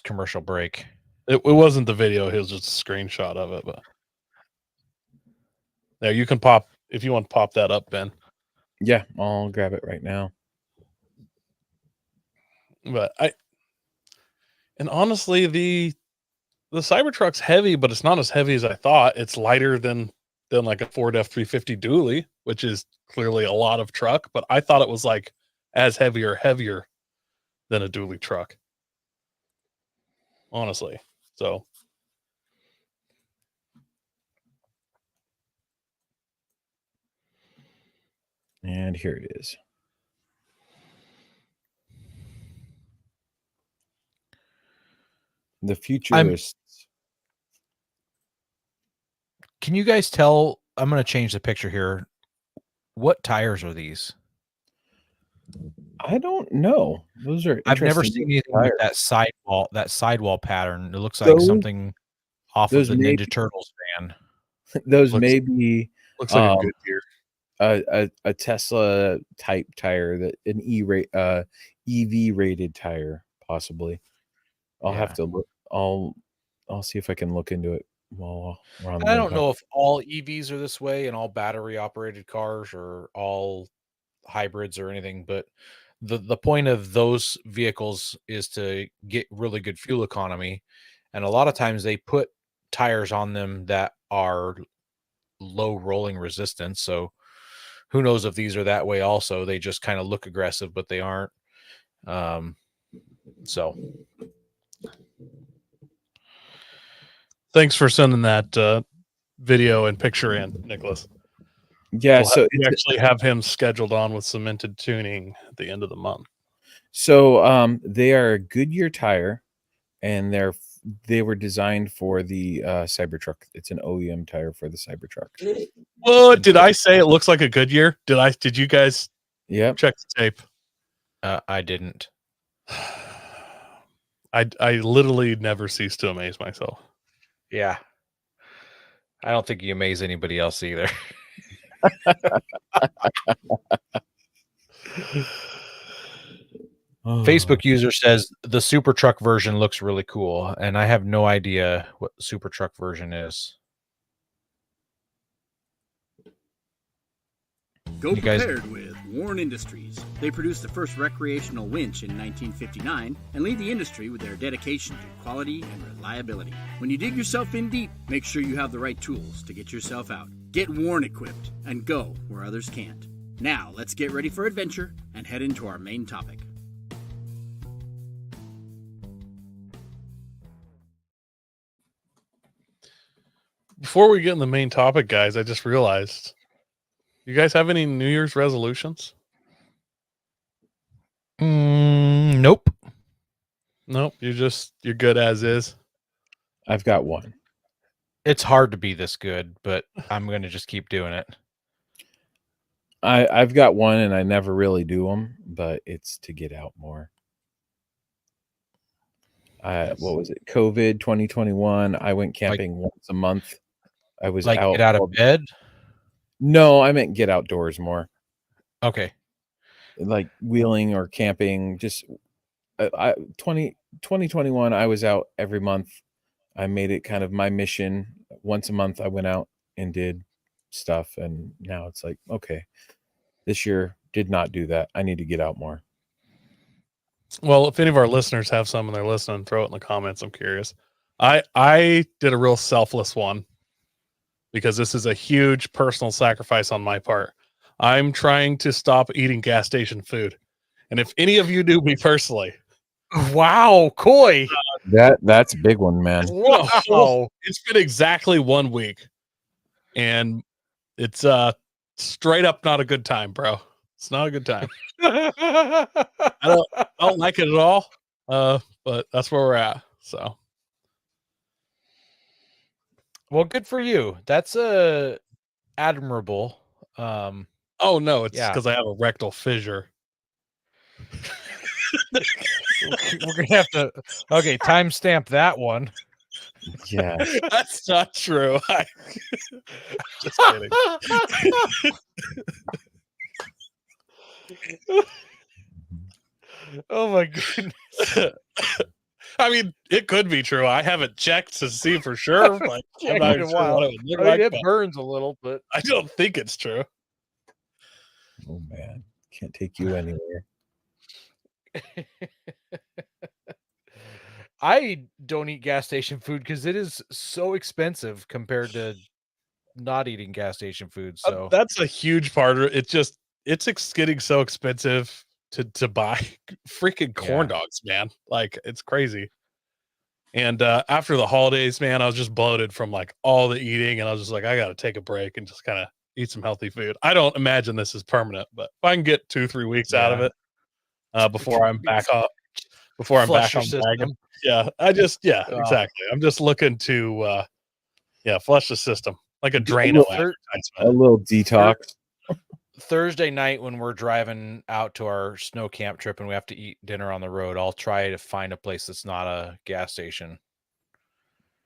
commercial break. It wasn't the video, it was just a screenshot of it, but there you can pop if you want to pop that up, Ben. Yeah, I'll grab it right now. But honestly, the Cybertruck's heavy, but it's not as heavy as I thought. It's lighter than like a Ford F-350 dually, which is clearly a lot of truck, but I thought it was like as heavier than a dually truck. Honestly. So and here it is. The futurists. Can you guys tell? I'm going to change the picture here. What tires are these? I don't know. Those are. I've never seen anything with that sidewall pattern. It looks like something off of the Ninja Turtles van. Those may be. Looks like a Goodyear. A Tesla type tire, that an EV rated tire, possibly. I'll have to look. I'll see if I can look into it while we're on. I don't know if all EVs are this way and all battery operated cars or all hybrids or anything, but the point of those vehicles is to get really good fuel economy, and a lot of times they put tires on them that are low rolling resistance. So who knows if these are that way also. They just kind of look aggressive, but they aren't. So thanks for sending that video and picture in, Nicholas. Yeah, so we actually have him scheduled on with cemented tuning at the end of the month. So they are a Goodyear tire, and they were designed for the Cybertruck. It's an OEM tire for the Cybertruck. Well, did I say it looks like a Goodyear? Did you guys check the tape? I didn't. I literally never cease to amaze myself. Yeah. I don't think you amaze anybody else either. Facebook user says the Super Truck version looks really cool, and I have no idea what the Super Truck version is. Go prepared with Warren Industries. They produced the first recreational winch in 1959 and lead the industry with their dedication to quality and reliability. When you dig yourself in deep, make sure you have the right tools to get yourself out. Get Warren equipped and go where others can't. Now, let's get ready for adventure and head into our main topic. Before we get in the main topic, guys, I just realized, you guys have any New Year's resolutions? Nope. Nope. You're good as is. I've got one. It's hard to be this good, but I'm going to just keep doing it. I've got one, and I never really do them, but it's to get out more. What was it? COVID 2021. I went camping once a month. I was Like out. get out of bed? No, I meant get outdoors more. Okay. Like wheeling or camping. Just 2021, I was out every month. I made it kind of my mission. Once a month, I went out and did stuff. And now it's like, okay, this year did not do that. I need to get out more. Well, if any of our listeners have some and they're listening, throw it in the comments. I'm curious. I did a real selfless one because this is a huge personal sacrifice on my part. I'm trying to stop eating gas station food. And if any of you knew me personally, Wow, Coy. That's a big one, man. Wow. It's been exactly 1 week. And it's straight up not a good time, bro. It's not a good time. I don't like it at all. But that's where we're at. So Well, good for you. That's admirable. oh no, it's Yeah. because I have a rectal fissure. We're gonna have to timestamp that one. Yeah. That's not true. Just kidding. Oh my goodness. I mean, it could be true. I haven't checked to see for sure. Like, I'm not in a sure while. what it would look I mean, like, it but burns a little, but I don't think it's true. Oh man, can't take you anywhere. I don't eat gas station food because it is so expensive compared to not eating gas station food. So That's a huge part of it. It's getting so expensive to buy freaking corn dogs, man. Like, it's crazy. And after the holidays, man, I was just bloated from like all the eating, and I was just like, I got to take a break and just kind of eat some healthy food. I don't imagine this is permanent, but if I can get 2-3 weeks out of it before I'm back up, Flush on your the wagon. system. Yeah, exactly. I'm just looking to flush the system like a Drano advertisement. A little detox. Thursday night when we're driving out to our snow camp trip and we have to eat dinner on the road, I'll try to find a place that's not a gas station.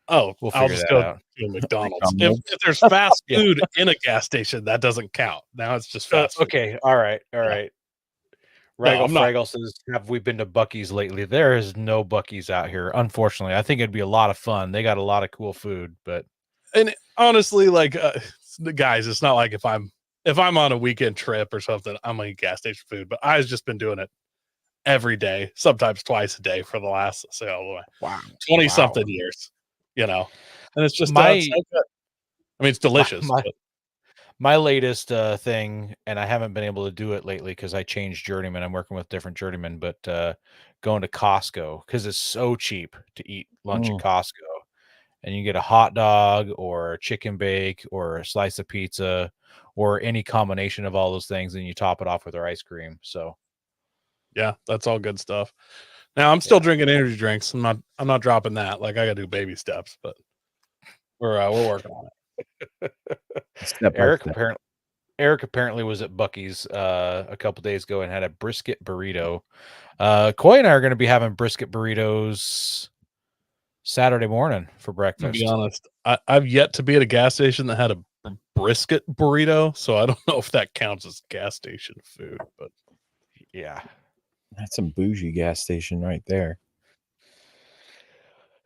Oh, We'll I'll figure just that go out. to McDonald's. If there's fast food in a gas station, that doesn't count. Now it's just fast food. Okay, all right. Raggle I'm not. Fraggle says, have we been to Buc-ee's lately? There is no Buc-ee's out here, unfortunately. I think it'd be a lot of fun. They got a lot of cool food, but And honestly, like guys, it's not like if I'm on a weekend trip or something, I'm gonna eat gas station food. But I've just been doing it every day, sometimes twice a day for the last 20 something years. You know, and it's just My- it's so good. I mean, it's delicious. but- my latest thing, and I haven't been able to do it lately because I changed journeyman. I'm working with different journeymen, but going to Costco because it's so cheap to eat lunch at Costco. And you get a hot dog or a chicken bake or a slice of pizza or any combination of all those things, and you top it off with our ice cream. So yeah, that's all good stuff. Now I'm still drinking energy drinks. I'm not dropping that. Like, I gotta do baby steps, but we're working on it. Eric apparently was at Buc-ee's a couple days ago and had a brisket burrito. Coy and I are going to be having brisket burritos Saturday morning for breakfast. To be honest, I've yet to be at a gas station that had a brisket burrito, so I don't know if that counts as gas station food. But yeah, that's some bougie gas station right there.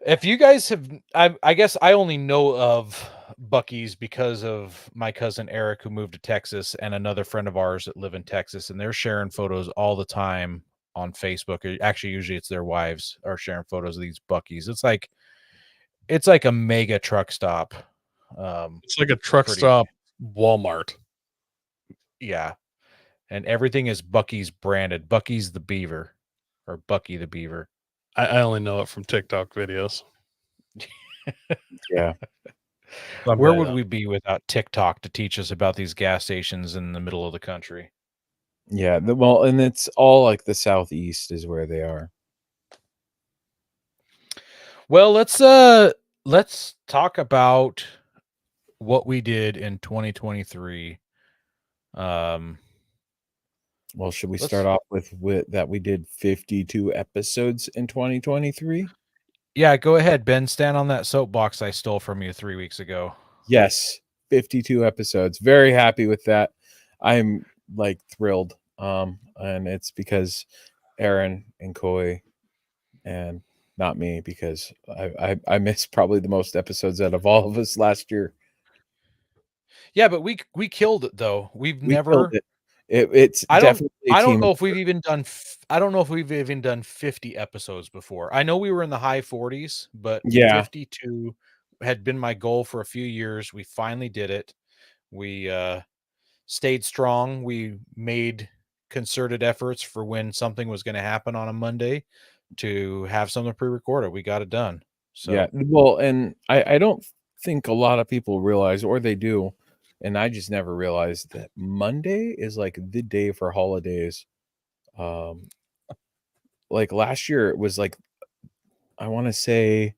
If you guys have, I guess I only know of Buc-ee's because of my cousin Eric, who moved to Texas, and another friend of ours that live in Texas, and they're sharing photos all the time on Facebook. Actually, usually it's their wives are sharing photos of these Buc-ee's. It's like a mega truck stop. It's like a truck stop Walmart. Yeah. And everything is Buc-ee's branded. Buc-ee's the Beaver, or Bucky the Beaver. I only know it from TikTok videos. Yeah. Where would we be without TikTok to teach us about these gas stations in the middle of the country? Yeah, well, and it's all like the southeast is where they are. Well, let's talk about what we did in 2023. Well, should we start off with that we did 52 episodes in 2023? Yeah, go ahead, Ben. Stand on that soapbox I stole from you 3 weeks ago. Yes, 52 episodes. Very happy with that. I'm like thrilled. And it's because Aaron and Coy and not me, because I missed probably the most episodes out of all of us last year. Yeah, but we killed it though. We never killed it. It's I definitely don't know if we've even done I don't know if we've even done 50 episodes before. I know we were in the high 40s, but Yeah. 52 had been my goal for a few years. We finally did it. We stayed strong. We made concerted efforts for when something was going to happen on a Monday to have something pre-recorded. We got it done. So yeah, well, and I don't think a lot of people realize, or they do, and I just never realized that Monday is like the day for holidays. Like last year it was like, I want to say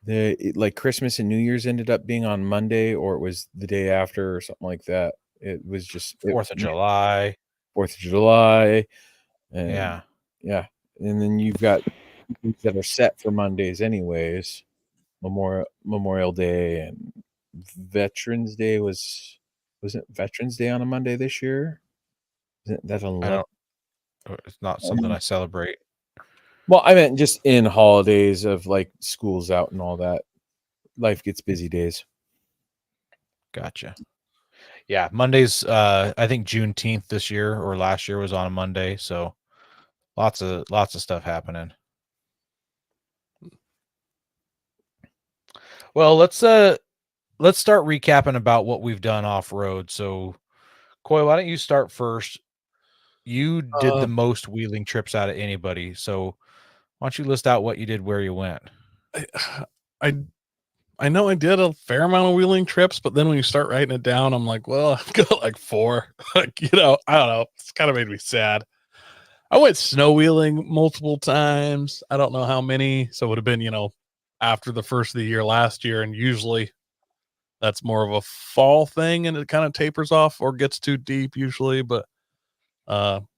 like Christmas and New Year's ended up being on Monday, or it was the day after or something like that. It was just 4th of July. 4th of July. And Yeah. Yeah. And then you've got things that are set for Mondays anyways. Memorial Day and Veterans Day wasn't Veterans Day on a Monday this year? Isn't that it's not something I celebrate. Well, I meant just in holidays of like school's out and all that. Life gets busy days. Gotcha. Yeah, Mondays. I think Juneteenth this year or last year was on a Monday, so lots of stuff happening. Well, let's start recapping about what we've done off road. So, Coy, why don't you start first? You did the most wheeling trips out of anybody, so why don't you list out what you did, where you went? I know I did a fair amount of wheeling trips, but then when you start writing it down, I'm like, well, I've got like 4. Like, I don't know. It's kind of made me sad. I went snow wheeling multiple times. I don't know how many. So it would have been, after the first of the year last year. And usually that's more of a fall thing and it kind of tapers off or gets too deep usually. But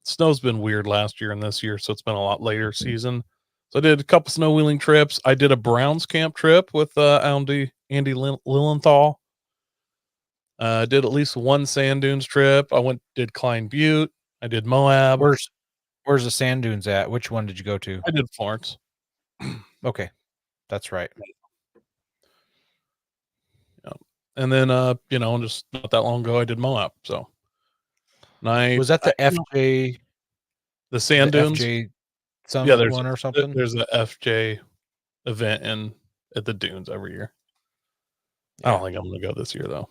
snow's been weird last year and this year. So it's been a lot later season. So I did a couple snow wheeling trips. I did a Browns camp trip with Andy Lilienthal. Did at least one sand dunes trip. I did Klein Butte. I did Moab. Where's the sand dunes at? Which one did you go to? I did Florence. Okay, that's right. Yeah. And then just not that long ago I did Moab. So was that the FJ? The sand dunes. FJ there's one or something. There's an FJ event at the dunes every year. Yeah. I don't think I'm going to go this year though.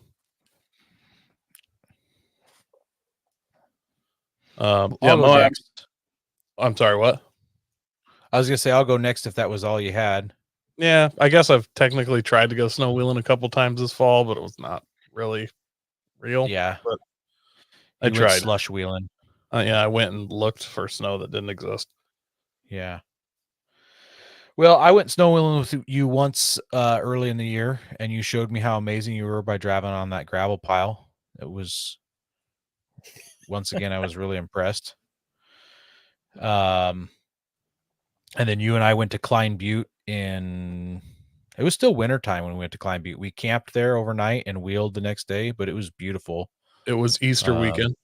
Moab. Next. I'm sorry, what? I was gonna say I'll go next if that was all you had. Yeah, I guess I've technically tried to go snow wheeling a couple times this fall, but it was not really real. Yeah, but I tried slush wheeling. Yeah, I went and looked for snow that didn't exist. Yeah. Well, I went snow wheeling with you once early in the year, and you showed me how amazing you were by driving on that gravel pile. It was, once again, I was really impressed. And then you and I went to Klein Butte it was still wintertime when we went to Klein Butte. We camped there overnight and wheeled the next day, but it was beautiful. It was Easter weekend.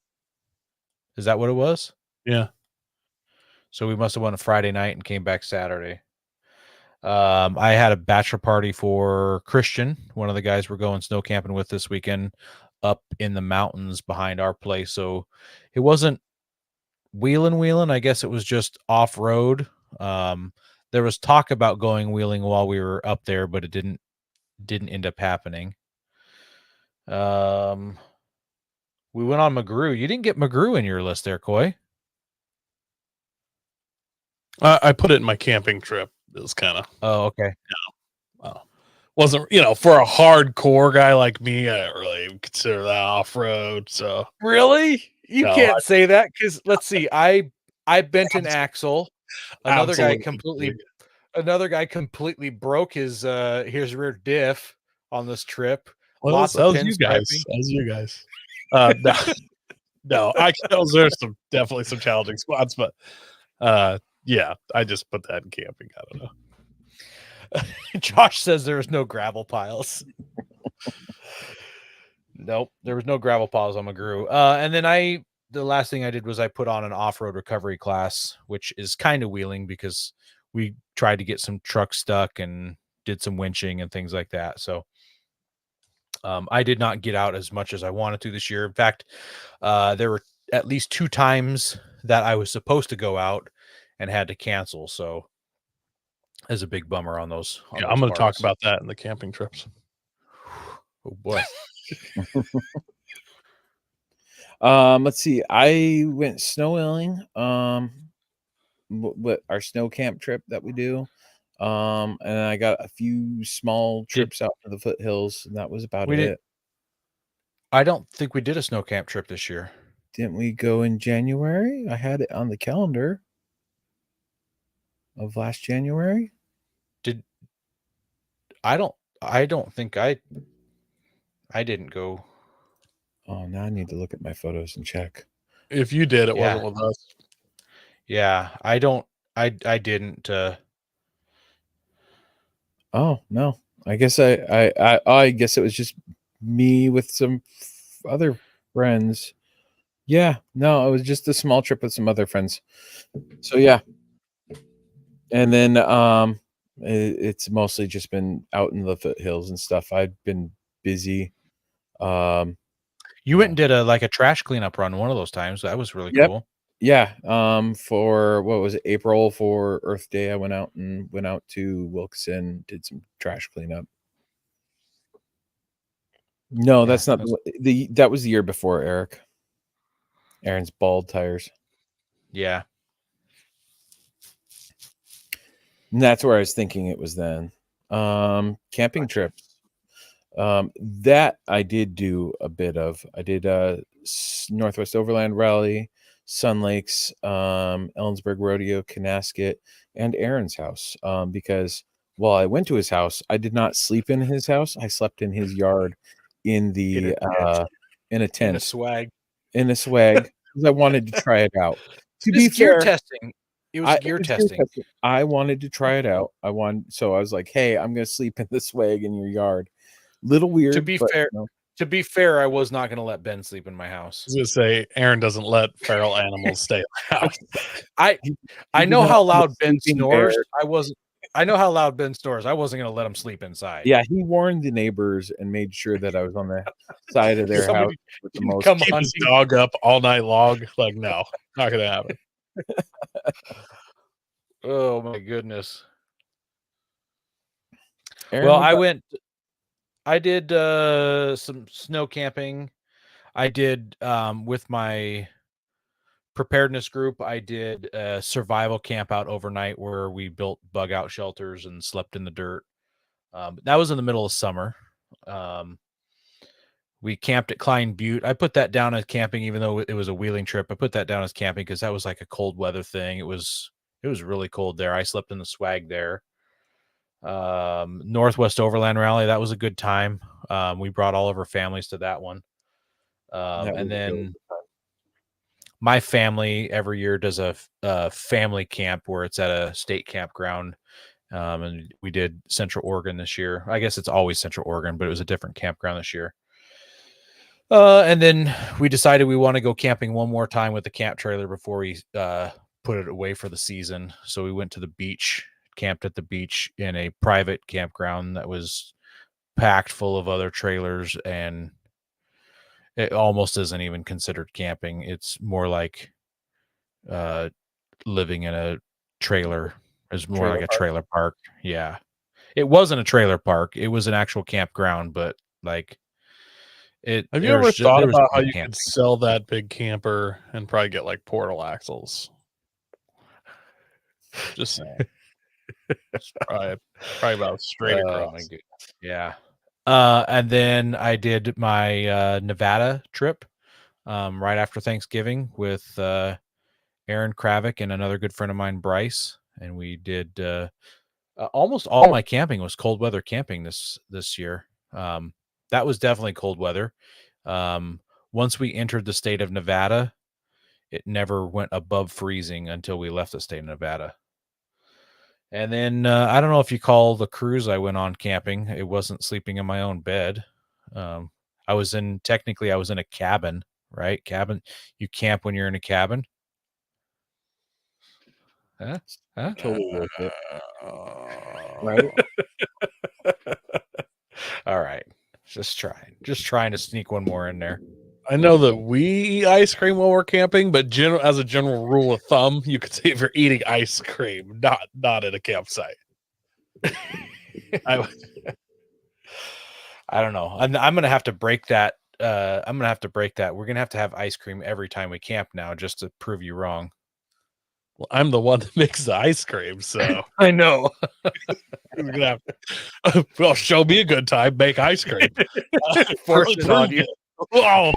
Is that what it was? Yeah. So we must have went a Friday night and came back Saturday. I had a bachelor party for Christian, one of the guys we're going snow camping with this weekend, up in the mountains behind our place. So it wasn't wheeling. I guess it was just off road. There was talk about going wheeling while we were up there, but it didn't end up happening. We went on McGrew. You didn't get McGrew in your list there, Coy. I put it in my camping trip. It was kind of. Oh, okay. Yeah. wasn't, for a hardcore guy like me, I don't really consider that off road. So Really? You No, can't say that because let's see. I bent an axle. Another guy absolutely. completely broke his rear diff on this trip. Well, Lots that of was you guys. pinstriping. That was you guys. No, no, there's definitely some challenging spots, but yeah, I just put that in camping. I don't know. Josh says there was no gravel piles. Nope, there was no gravel piles on McGrew. And then the last thing I did was I put on an off-road recovery class, which is kind of wheeling because we tried to get some trucks stuck and did some winching and things like that. So I did not get out as much as I wanted to this year. In fact, there were at least 2 times that I was supposed to go out and had to cancel. So as a big bummer on those. Yeah, I'm going to talk about that in the camping trips. Oh boy. Let's see. I went snowmobiling. What our snow camp trip that we do. And I got a few small trips out to the foothills, and that was about it. I don't think we did a snow camp trip this year. Didn't we go in January? I had it on the calendar of last January. I don't think I didn't go. Oh, now I need to look at my photos and check. If you did, it wasn't with us. Yeah, I didn't. Oh no, I guess I guess it was just me with some other friends. Yeah, no, it was just a small trip with some other friends. So yeah, and then it's mostly just been out in the foothills and stuff. I've been busy. You went and did a trash cleanup run one of those times. That was really cool. Yeah. For what was it, April for Earth Day, I went out to Wilkeson, did some trash cleanup. No, that's not that was the year before, Eric. Aaron's bald tires. Yeah. And that's where I was thinking it was then. Camping trips. That I did do a bit of. I did Northwest Overland Rally, Sun Lakes, Ellensburg Rodeo, Canasket, and Aaron's house. Because while I went to his house, I did not sleep in his house. I slept in his yard in the in a tent. In a swag. Because I wanted to try it out. To be fair, testing. It was gear testing. I wanted to try it out. So I was like, hey, I'm gonna sleep in the swag in your yard. Little weird. To be fair, I was not going to let Ben sleep in my house. I was going to say, Aaron doesn't let feral animals stay in the house. I know how loud Ben snores. I know how loud Ben snores. I wasn't going to let him sleep inside. Yeah, he warned the neighbors and made sure that I was on the side of their house with the most. Keep his dog up all night long. Like, no, not going to happen. Oh my goodness. Aaron, I did some snow camping. I did with my preparedness group. I did a survival camp out overnight where we built bug out shelters and slept in the dirt. That was in the middle of summer. We camped at Klein Butte. I put that down as camping, even though it was a wheeling trip. I put that down as camping because that was like a cold weather thing. It was really cold there. I slept in the swag there. Northwest Overland Rally, that was a good time. We brought all of our families to that one. And then my family every year does a family camp where it's at a state campground. And we did Central Oregon this year. I guess it's always Central Oregon, but it was a different campground this year. And then we decided we want to go camping one more time with the camp trailer before we put it away for the season. So we went to the beach, camped at the beach in a private campground that was packed full of other trailers, and it almost isn't even considered camping. It's more like living in a trailer. It's more like a trailer park. Yeah. It wasn't a trailer park. It was an actual campground, but like have you ever thought about how you could sell that big camper and probably get like portal axles? Just saying. Probably about straight across. My goodness. Yeah. And then I did my Nevada trip right after Thanksgiving with Aaron Kravick and another good friend of mine, Bryce. And we did almost all my camping was cold weather camping this year. That was definitely cold weather. Once we entered the state of Nevada, it never went above freezing until we left the state of Nevada. And then I don't know if you call the cruise I went on camping. It wasn't sleeping in my own bed. I was in a cabin, right? Cabin. You camp when you're in a cabin. Huh? Totally worth it. Right? All right. Just trying to sneak one more in there. I know that we eat ice cream while we're camping, but as a general rule of thumb, you could say if you're eating ice cream, not at a campsite. I don't know. I'm gonna have to break that. We're gonna have ice cream every time we camp now, just to prove you wrong. Well, I'm the one that makes the ice cream, so I know. we're gonna have. Well, show me a good time, make ice cream. Force it on you. Oh,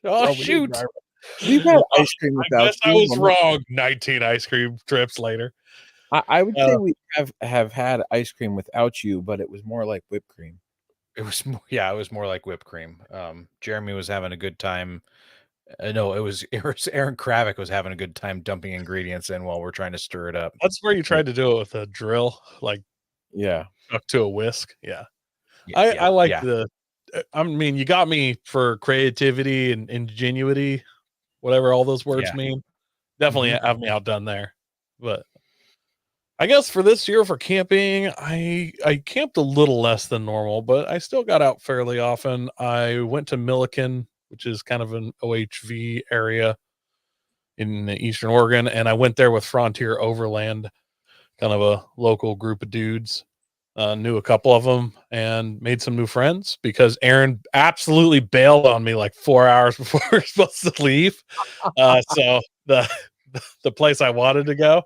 Oh shoot! We've had ice cream I without guess I you. was wrong. 19 ice cream trips later. I would say we have had ice cream without you, but it was more like whipped cream. It was more like whipped cream. Jeremy was having a good time. No, it was Aaron Kravick was having a good time dumping ingredients in while we're trying to stir it up. That's where you tried to do it with a drill, like Yeah. up to a whisk. Yeah. Yeah, I like yeah. I mean, you got me for creativity and ingenuity, whatever all those words Yeah. mean. Definitely have me outdone there. But I guess for this year for camping, I camped a little less than normal, but I still got out fairly often. I went to Milliken, which is kind of an OHV area in Eastern Oregon, and I went there with Frontier Overland, kind of a local group of dudes. Knew a couple of them and made some new friends because Aaron absolutely bailed on me like 4 hours before we were supposed to leave. So the place I wanted to go,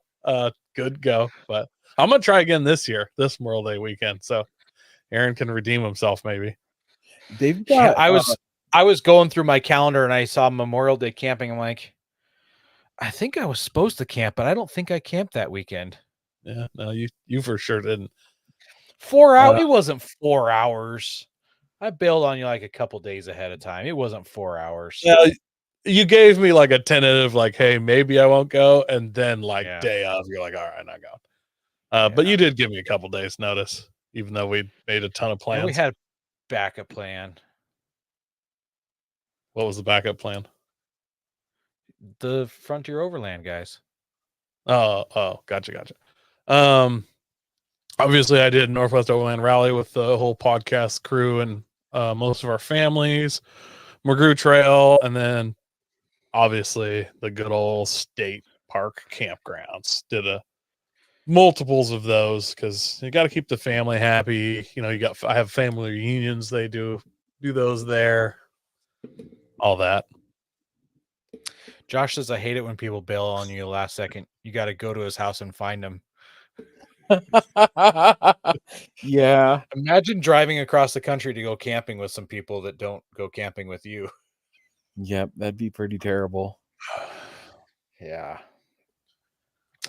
could go, but I'm gonna try again this year, this Memorial Day weekend, so Aaron can redeem himself maybe. They've Yeah, got. I was going through my calendar and I saw Memorial Day camping. I'm like, I think I was supposed to camp, but I don't think I camped that weekend. Yeah, no, you for sure didn't. 4 hours? It wasn't 4 hours. I bailed on you like a couple days ahead of time. It wasn't 4 hours. Yeah, you gave me like a tentative, like, hey, maybe I won't go, and then like day of, you're like, all right, I'm not going. But you did give me a couple days notice, even though we made a ton of plans. And we had a backup plan. What was the backup plan? The Frontier Overland guys. Oh, gotcha. Obviously, I did Northwest Overland Rally with the whole podcast crew and most of our families, McGrew Trail, and then obviously the good old state park campgrounds. Did multiples of those because you got to keep the family happy. You know, I have family reunions. They do those there. All that. Josh says, I hate it when people bail on you last second. You got to go to his house and find him. Yeah. Imagine driving across the country to go camping with some people that don't go camping with you. Yep, that'd be pretty terrible. Yeah.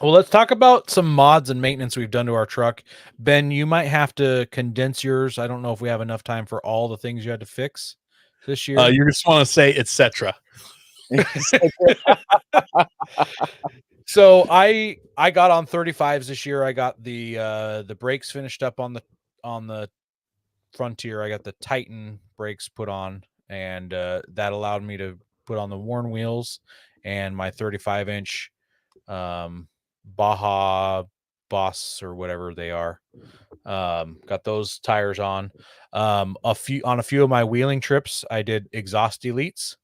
Well, let's talk about some mods and maintenance we've done to our truck. Ben, you might have to condense yours. I don't know if we have enough time for all the things you had to fix this year. You just want to say etc. So I got on 35s this year. I got the brakes finished up on the Frontier. I got the Titan brakes put on, and that allowed me to put on the worn wheels and my 35-inch Baja Boss or whatever they are. Got those tires on. A few of my wheeling trips, I did exhaust deletes.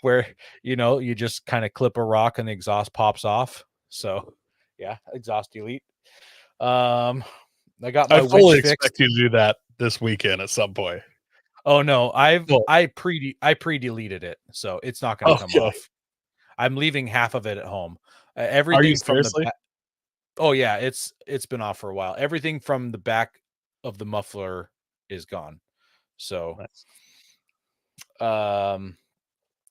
Where you just kind of clip a rock and the exhaust pops off. So yeah, exhaust delete. I fully expect you to do that this weekend at some point. Oh no, I pre-deleted it, so it's not going to come off. I'm leaving half of it at home. Everything Are you from seriously? Oh yeah, it's been off for a while. Everything from the back of the muffler is gone. So Nice. I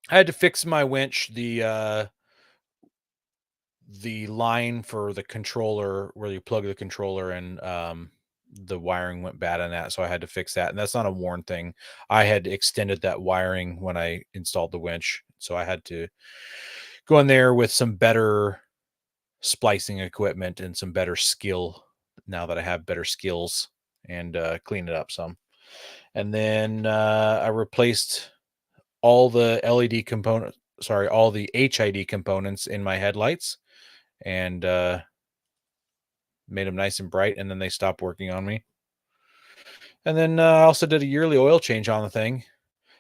had to fix my winch, the line for the controller where you plug the controller and the wiring went bad on that, so I had to fix that. And that's not a worn thing. I had extended that wiring when I installed the winch, so I had to go in there with some better splicing equipment and some better skill now that I have better skills, and clean it up some. And then I replaced all the LED components, all the HID components in my headlights, and made them nice and bright, and then they stopped working on me. And then I also did a yearly oil change on the thing,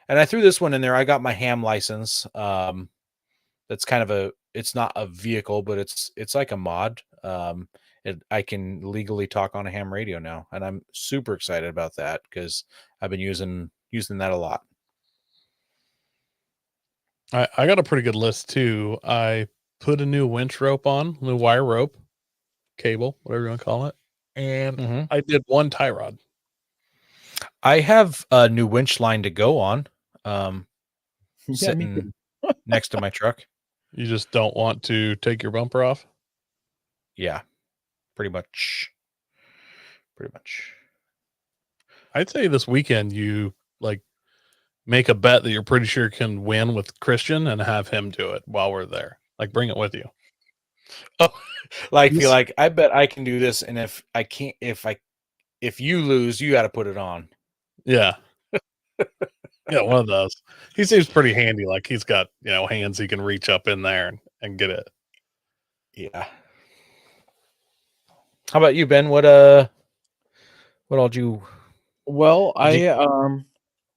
and I threw this one in there. I got my ham license. That's kind of it's not a vehicle, but it's like a mod. I can legally talk on a ham radio now, and I'm super excited about that because I've been using that a lot. I got a pretty good list too. I put a new winch rope on, new wire rope, cable, whatever you want to call it, and I did one tie rod. I have a new winch line to go on, me sitting next to my truck. You just don't want to take your bumper off? Yeah, pretty much. I'd say this weekend you make a bet that you're pretty sure can win with Christian and have him do it while we're there. Like, bring it with you. Oh, be like, I bet I can do this, and if I can't, if you lose, you got to put it on. Yeah. Yeah, one of those. He seems pretty handy. Like, he's got, hands he can reach up in there and get it. Yeah. How about you, Ben? What all did you? Well,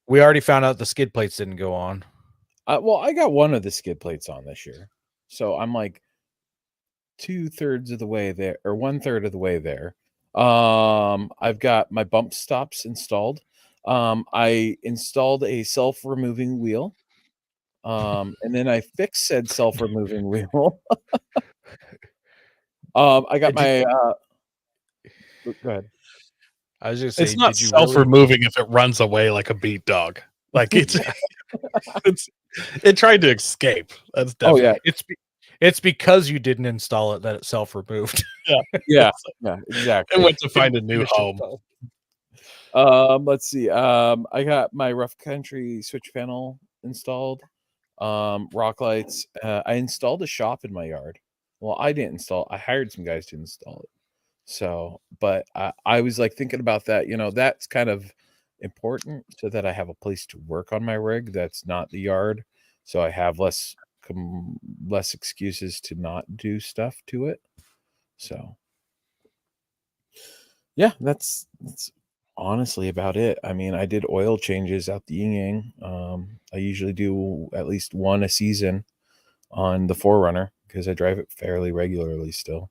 we already found out the skid plates didn't go on. Well, I got one of the skid plates on this year, so I'm like 2/3 of the way there, or 1/3 of the way there. I've got my bump stops installed. I installed a self-removing wheel, and then I fixed said self-removing wheel. I got my. Go ahead. I was just saying, it's not self-removing if it runs away like a beat dog. Like it tried to escape. That's definitely. It's because you didn't install it that it self-removed. Yeah, exactly. It went to find a new home. Let's see. I got my rough country switch panel installed. Rock lights. I installed a shop in my yard. Well, I didn't install. I hired some guys to install it. So, but I was like thinking about that. That's kind of important so that I have a place to work on my rig. That's not the yard, so I have less excuses to not do stuff to it. So, yeah, that's honestly about it. I mean, I did oil changes out the yin yang. I usually do at least one a season on the 4Runner because I drive it fairly regularly still.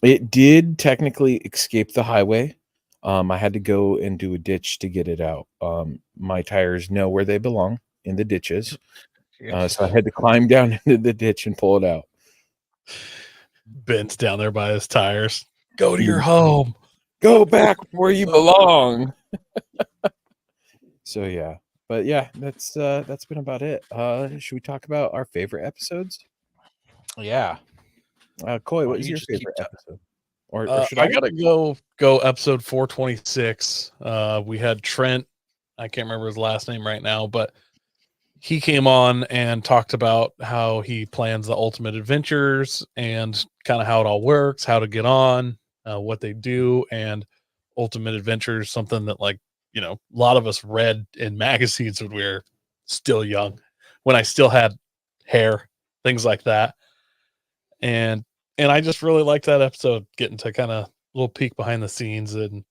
It did technically escape the highway. I had to go and do a ditch to get it out. My tires know where they belong, in the ditches. So I had to climb down into the ditch and pull it out. Ben's down there by his tires. Go to your home. Go back where you belong. So yeah. But yeah, that's been about it. Should we talk about our favorite episodes? Yeah. Coy, what is your favorite episode? Or should I gotta go episode 426. We had Trent. I can't remember his last name right now, but he came on and talked about how he plans the ultimate adventures and kind of how it all works, how to get on, what they do, and ultimate adventures, something that a lot of us read in magazines when we were still young, when I still had hair, things like that. And I just really liked that episode, getting to kind of a little peek behind the scenes and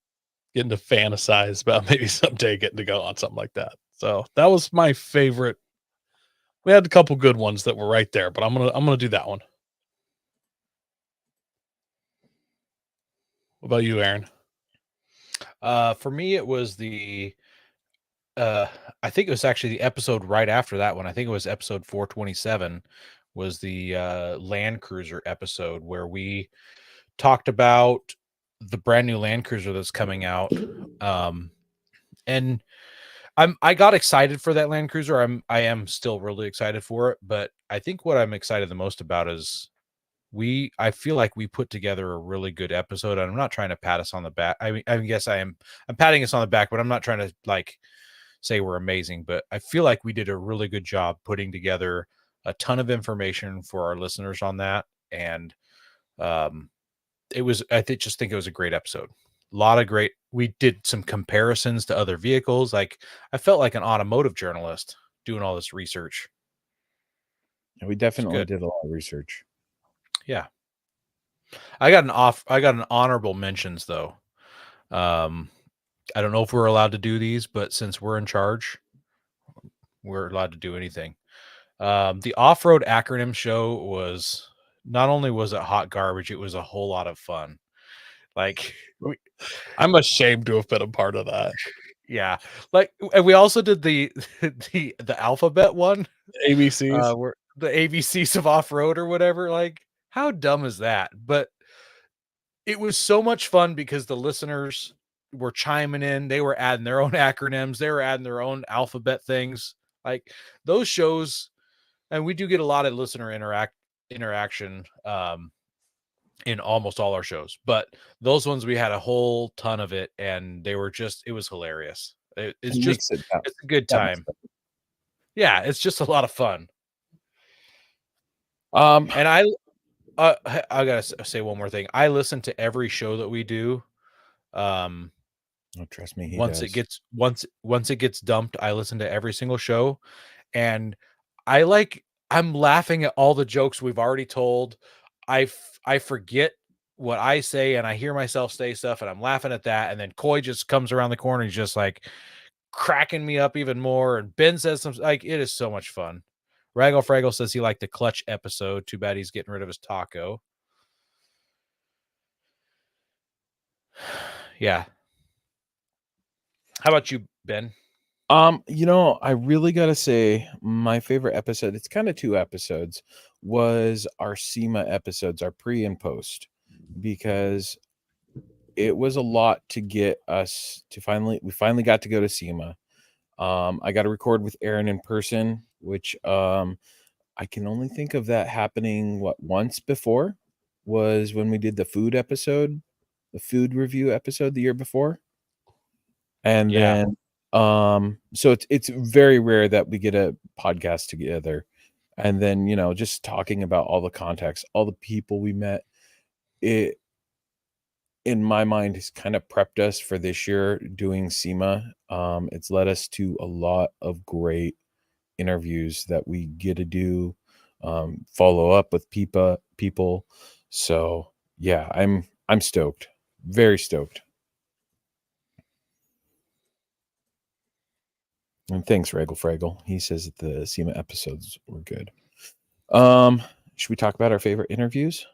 getting to fantasize about maybe someday getting to go on something like that. So that was my favorite. We had a couple good ones that were right there, but I'm gonna do that one. What about you, Aaron? For me, it was I think it was actually the episode right after that one. I think it was episode 427, was the Land Cruiser episode where we talked about the brand new Land Cruiser that's coming out. And I got excited for that Land Cruiser. I am still really excited for it, but I think what I'm excited the most about is I feel like we put together a really good episode, and I'm not trying to pat us on the back. I mean, I guess I'm patting us on the back, but I'm not trying to like say we're amazing, but I feel like we did a really good job putting together a ton of information for our listeners on that. And it was, just think it was a great episode. A lot of great, we did some comparisons to other vehicles. Like I felt like an automotive journalist doing all this research. And we definitely did a lot of research. Yeah. I got an honorable mentions though. I don't know if we're allowed to do these, but since we're in charge, we're allowed to do anything. The off-road acronym show was, not only was it hot garbage, it was a whole lot of fun. Like I'm ashamed to have been a part of that. Yeah. Like, and we also did the alphabet one, ABCs. where the ABCs of off-road or whatever. Like, how dumb is that? But it was so much fun because the listeners were chiming in. They were adding their own acronyms. They were adding their own alphabet things. Like those shows, and we do get a lot of listener interaction in almost all our shows. But those ones, we had a whole ton of it, and they were just, it was hilarious. It's a good time. Yeah, it's just a lot of fun. And I gotta say one more thing. I listen to every show that we do. Oh, trust me, once it gets dumped, I listen to every single show, and I'm laughing at all the jokes we've already told. I forget what I say, and I hear myself say stuff, and I'm laughing at that. And then Coy just comes around the corner, and he's just like cracking me up even more. And Ben says something, like, it is so much fun. Raggle Fraggle says he liked the clutch episode. Too bad he's getting rid of his taco. Yeah. How about you, Ben? I really gotta say my favorite episode, it's kind of two episodes, was our SEMA episodes, our pre and post, because it was a lot to get us to we finally got to go to SEMA. I got to record with Aaron in person, which I can only think of that happening once before, was when we did the food episode, the food review episode the year before. And then so it's very rare that we get a podcast together, and then just talking about all the contacts, all the people we met. It, in my mind, has kind of prepped us for this year doing SEMA. It's led us to a lot of great interviews that we get to do, follow up with people. So yeah, I'm stoked, very stoked. And thanks, Raggle Fraggle. He says that the SEMA episodes were good. Should we talk about our favorite interviews?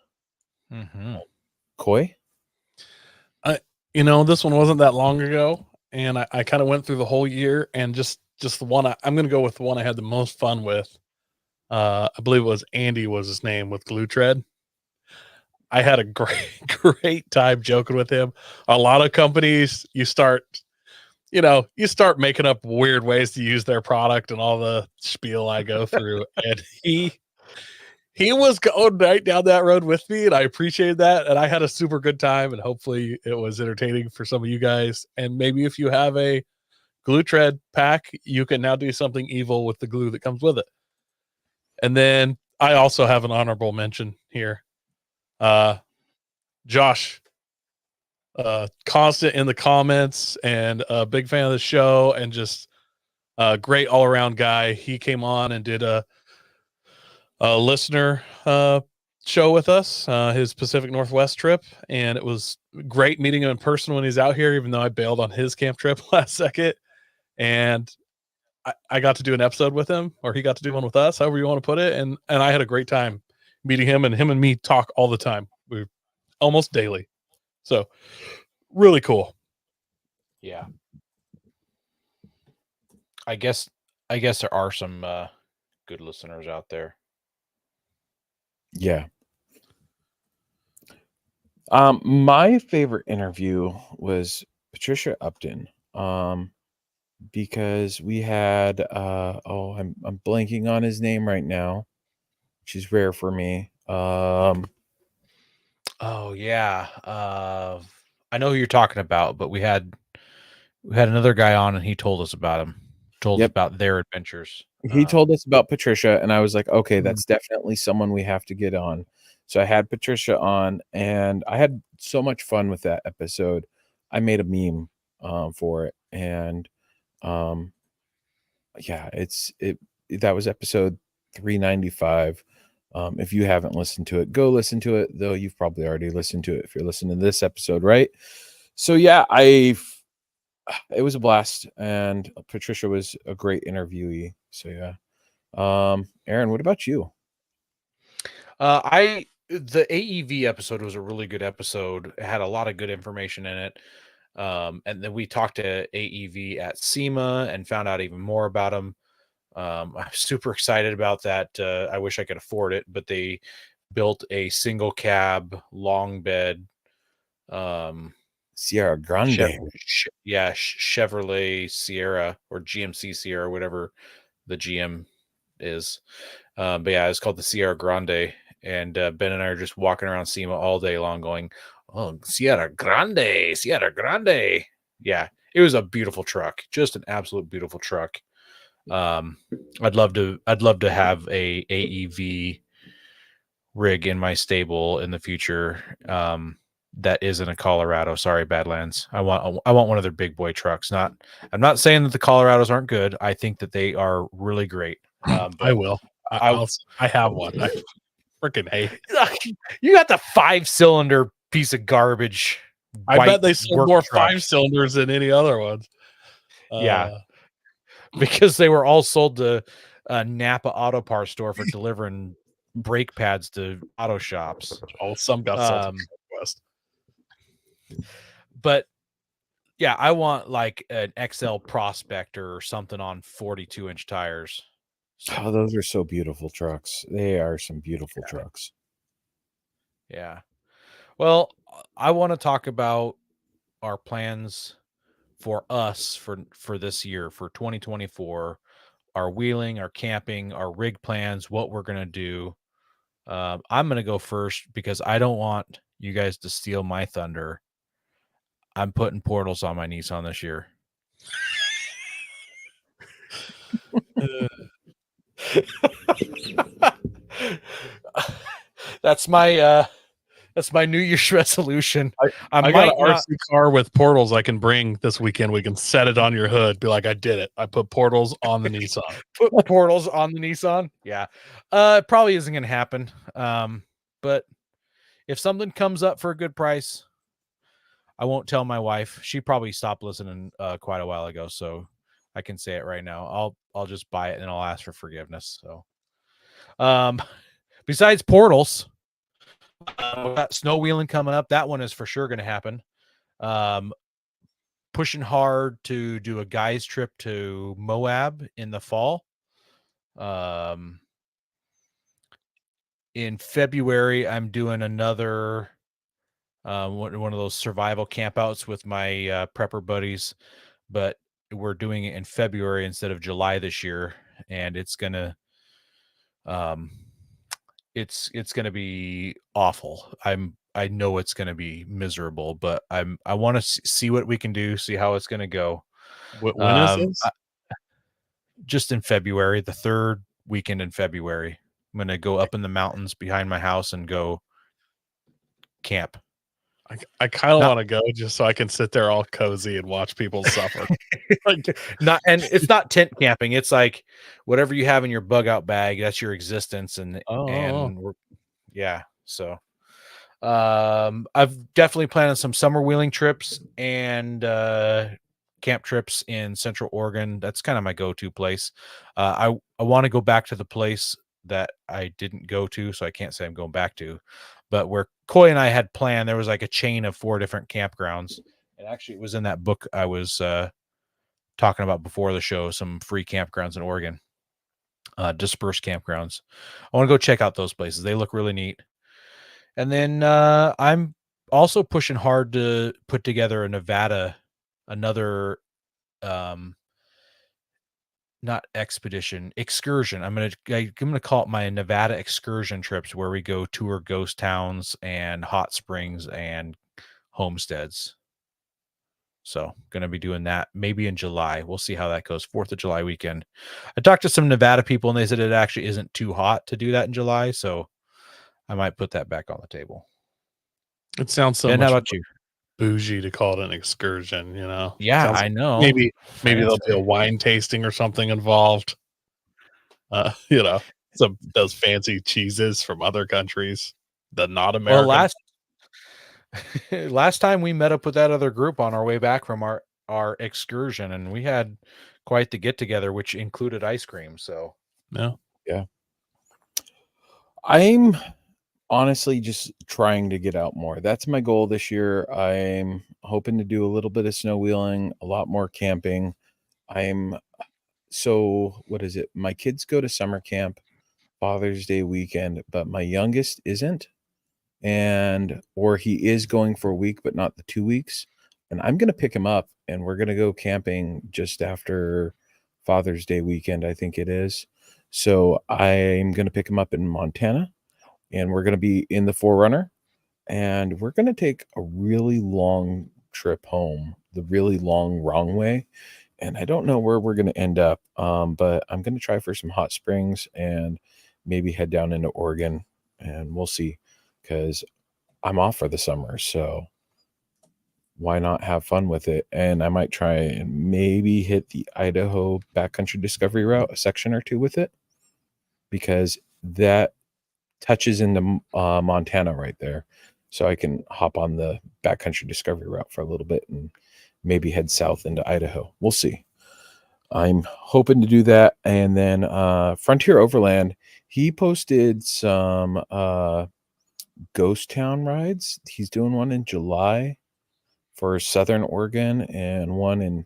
Mm-hmm. Coy? This one wasn't that long ago, and I kind of went through the whole year, and just the one I'm going to go with the one I had the most fun with. I believe it was Andy was his name, with Glue Tread. I had a great time joking with him. A lot of companies, you start making up weird ways to use their product and all the spiel I go through. And he was going right down that road with me, and I appreciated that. And I had a super good time, and hopefully it was entertaining for some of you guys. And maybe if you have a Glue Tread pack, you can now do something evil with the glue that comes with it. And then I also have an honorable mention here. Josh, constant in the comments, and a big fan of the show, and just a great all around guy. He came on and did a listener show with us, his Pacific Northwest trip, and it was great meeting him in person when he's out here, even though I bailed on his camp trip last second. And I got to do an episode with him, or he got to do one with us, however you want to put it, and I had a great time meeting him, and him and me talk all the time. We're almost daily. So really cool. Yeah. I guess there are some good listeners out there. Yeah. My favorite interview was Patricia Upton. Because we had I'm blanking on his name right now. She's rare for me. Oh yeah. I know who you're talking about, but we had another guy on and he told us about him. Told us Yep. about their adventures. He told us about Patricia, and I was like, okay, Mhm. that's definitely someone we have to get on. So I had Patricia on, and I had so much fun with that episode. I made a meme for it, and yeah, that was episode 395. If you haven't listened to it, go listen to it, though you've probably already listened to it if you're listening to this episode, right? So yeah, it was a blast, and Patricia was a great interviewee. So yeah. Aaron, what about you? The AEV episode was a really good episode. It had a lot of good information in it. And then we talked to AEV at SEMA and found out even more about them. I'm super excited about that. I wish I could afford it, but they built a single cab long bed Sierra Grande. Chevrolet Sierra or GMC Sierra, whatever the GM is. But yeah, it's called the Sierra Grande. And Ben and I are just walking around SEMA all day long going, oh, Sierra Grande, Sierra Grande. Yeah, it was a beautiful truck, just an absolute beautiful truck. I'd love to have a AEV rig in my stable in the future. That isn't a Colorado. Sorry, Badlands. I want one of their big boy trucks. I'm not saying that the Colorados aren't good. I think that they are really great. I will. I have one. I freaking hate it. You got the 5-cylinder piece of garbage. I bet they sold more 5-cylinders than any other ones. Yeah, because they were all sold to Napa Auto Parts store for delivering brake pads to auto shops. Oh, some got sold to West. But yeah, I want like an XL Prospector or something on 42-inch tires. Oh, those are so beautiful trucks. They are some beautiful trucks. Yeah. Well, I want to talk about our plans for us for this year, for 2024, our wheeling, our camping, our rig plans, what we're going to do. I'm going to go first because I don't want you guys to steal my thunder. I'm putting portals on my Nissan this year. That's my New Year's resolution. I got an RC car with portals I can bring this weekend. We can set it on your hood. Be like, I did it. I put portals on the Nissan. Put portals on the Nissan? Yeah. It probably isn't going to happen. But if something comes up for a good price, I won't tell my wife. She probably stopped listening quite a while ago, so I can say it right now. I'll just buy it and I'll ask for forgiveness. So, besides portals, we got snow wheeling coming up. That one is for sure going to happen. Pushing hard to do a guys trip to Moab in the fall. In February, I'm doing another one of those survival campouts with my prepper buddies, but we're doing it in February instead of July this year, and it's gonna it's gonna be awful. I know it's gonna be miserable, but I want to see what we can do, see how it's gonna go. When is this? Just in February, the third weekend in February. I'm gonna go up in the mountains behind my house and go camp. I kind of want to go just so I can sit there all cozy and watch people suffer. And it's not tent camping. It's like whatever you have in your bug out bag, that's your existence. So I've definitely planned some summer wheeling trips and camp trips in Central Oregon. That's kind of my go-to place. I want to go back to the place that I didn't go to, so I can't say I'm going back to, but where Coy and I had planned, there was like a chain of 4 different campgrounds. And actually it was in that book I was talking about before the show, some free campgrounds in Oregon. dispersed campgrounds. I want to go check out those places. They look really neat. And then I'm also pushing hard to put together another not expedition, excursion. I'm gonna call it my Nevada excursion trips, where we go tour ghost towns and hot springs and homesteads. So gonna be doing that maybe in July. We'll see how that goes. 4th of July weekend. I talked to some Nevada people and they said it actually isn't too hot to do that in July, so I might put that back on the table. It sounds so And much how about you? bougie to call it an excursion, you know? Yeah, Sounds I know. Maybe there'll be a Fancy. wine tasting or something involved. You know, those fancy cheeses from other countries, the not Well, American. last time we met up with that other group on our way back from our excursion, and we had quite the get together, which included ice cream. So Yeah. I'm honestly just trying to get out more. That's my goal this year. I'm hoping to do a little bit of snow wheeling, a lot more camping. What is it? My kids go to summer camp Father's Day weekend, but my youngest isn't. Or he is going for a week, but not the 2 weeks. And I'm going to pick him up and we're going to go camping just after Father's Day weekend, I think it is. So I'm going to pick him up in Montana and we're going to be in the 4Runner and we're going to take a really long trip home, the really long, wrong way. And I don't know where we're going to end up, but I'm going to try for some hot springs and maybe head down into Oregon and we'll see. Because I'm off for the summer, so why not have fun with it? And I might try and maybe hit the Idaho backcountry discovery route, a section or two with it, because that touches into Montana right there. So I can hop on the backcountry discovery route for a little bit and maybe head south into Idaho. We'll see. I'm hoping to do that. And then Frontier Overland, he posted some ghost town rides. He's doing one in July for Southern Oregon and one in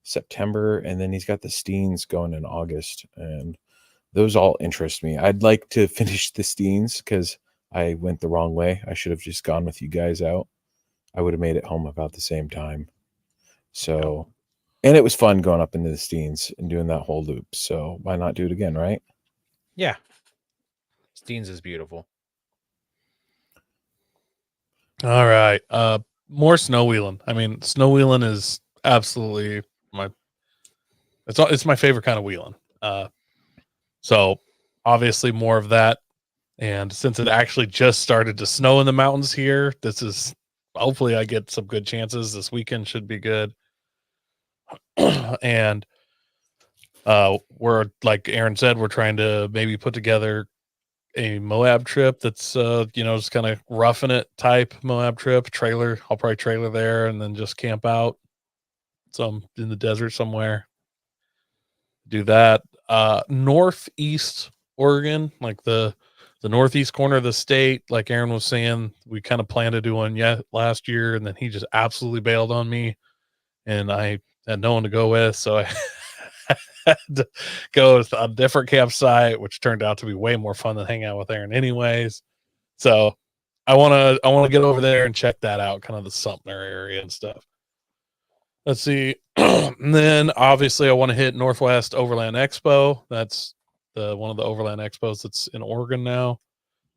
September, and then he's got the Steens going in August, and those all interest me. I'd like to finish the Steens because I went the wrong way. I should have just gone with you guys out. I would have made it home about the same time. So, and it was fun going up into the Steens and doing that whole loop, so why not do it again, right? yeah, Steens is beautiful. All right. More snow wheeling. I mean, snow wheeling is absolutely it's my favorite kind of wheeling. So obviously more of that. And since it actually just started to snow in the mountains here, hopefully I get some good chances. This weekend should be good. And we're, like Aaron said, we're trying to maybe put together a Moab trip that's just kind of roughing it type Moab trip trailer. I'll probably trailer there and then just camp out some in the desert somewhere. Do that. Northeast Oregon, like the northeast corner of the state, like Aaron was saying, we kind of planned to do one last year, and then he just absolutely bailed on me, and I had no one to go with, so I had to go to a different campsite, which turned out to be way more fun than hanging out with Aaron anyways. So I want to get over there and check that out, kind of the Sumter area and stuff. Let's see. And then obviously I want to hit Northwest Overland Expo. That's one of the Overland Expos that's in Oregon now.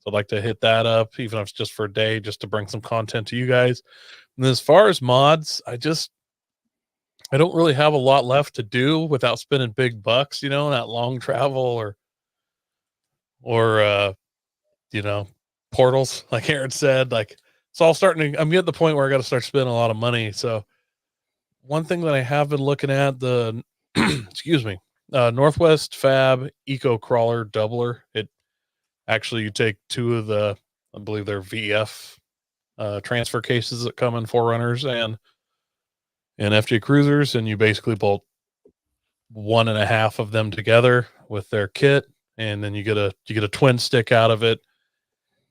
So I'd like to hit that up, even if it's just for a day, just to bring some content to you guys. And as far as mods, I don't really have a lot left to do without spending big bucks, that long travel or portals, like Aaron said. Like, it's all I'm getting to the point where I got to start spending a lot of money. So one thing that I have been looking at, the excuse me, Northwest Fab Eco Crawler Doubler. It actually, you take two of I believe they're VF transfer cases that come in 4Runners and FJ Cruisers, and you basically bolt 1.5 of them together with their kit, and then you get a twin stick out of it,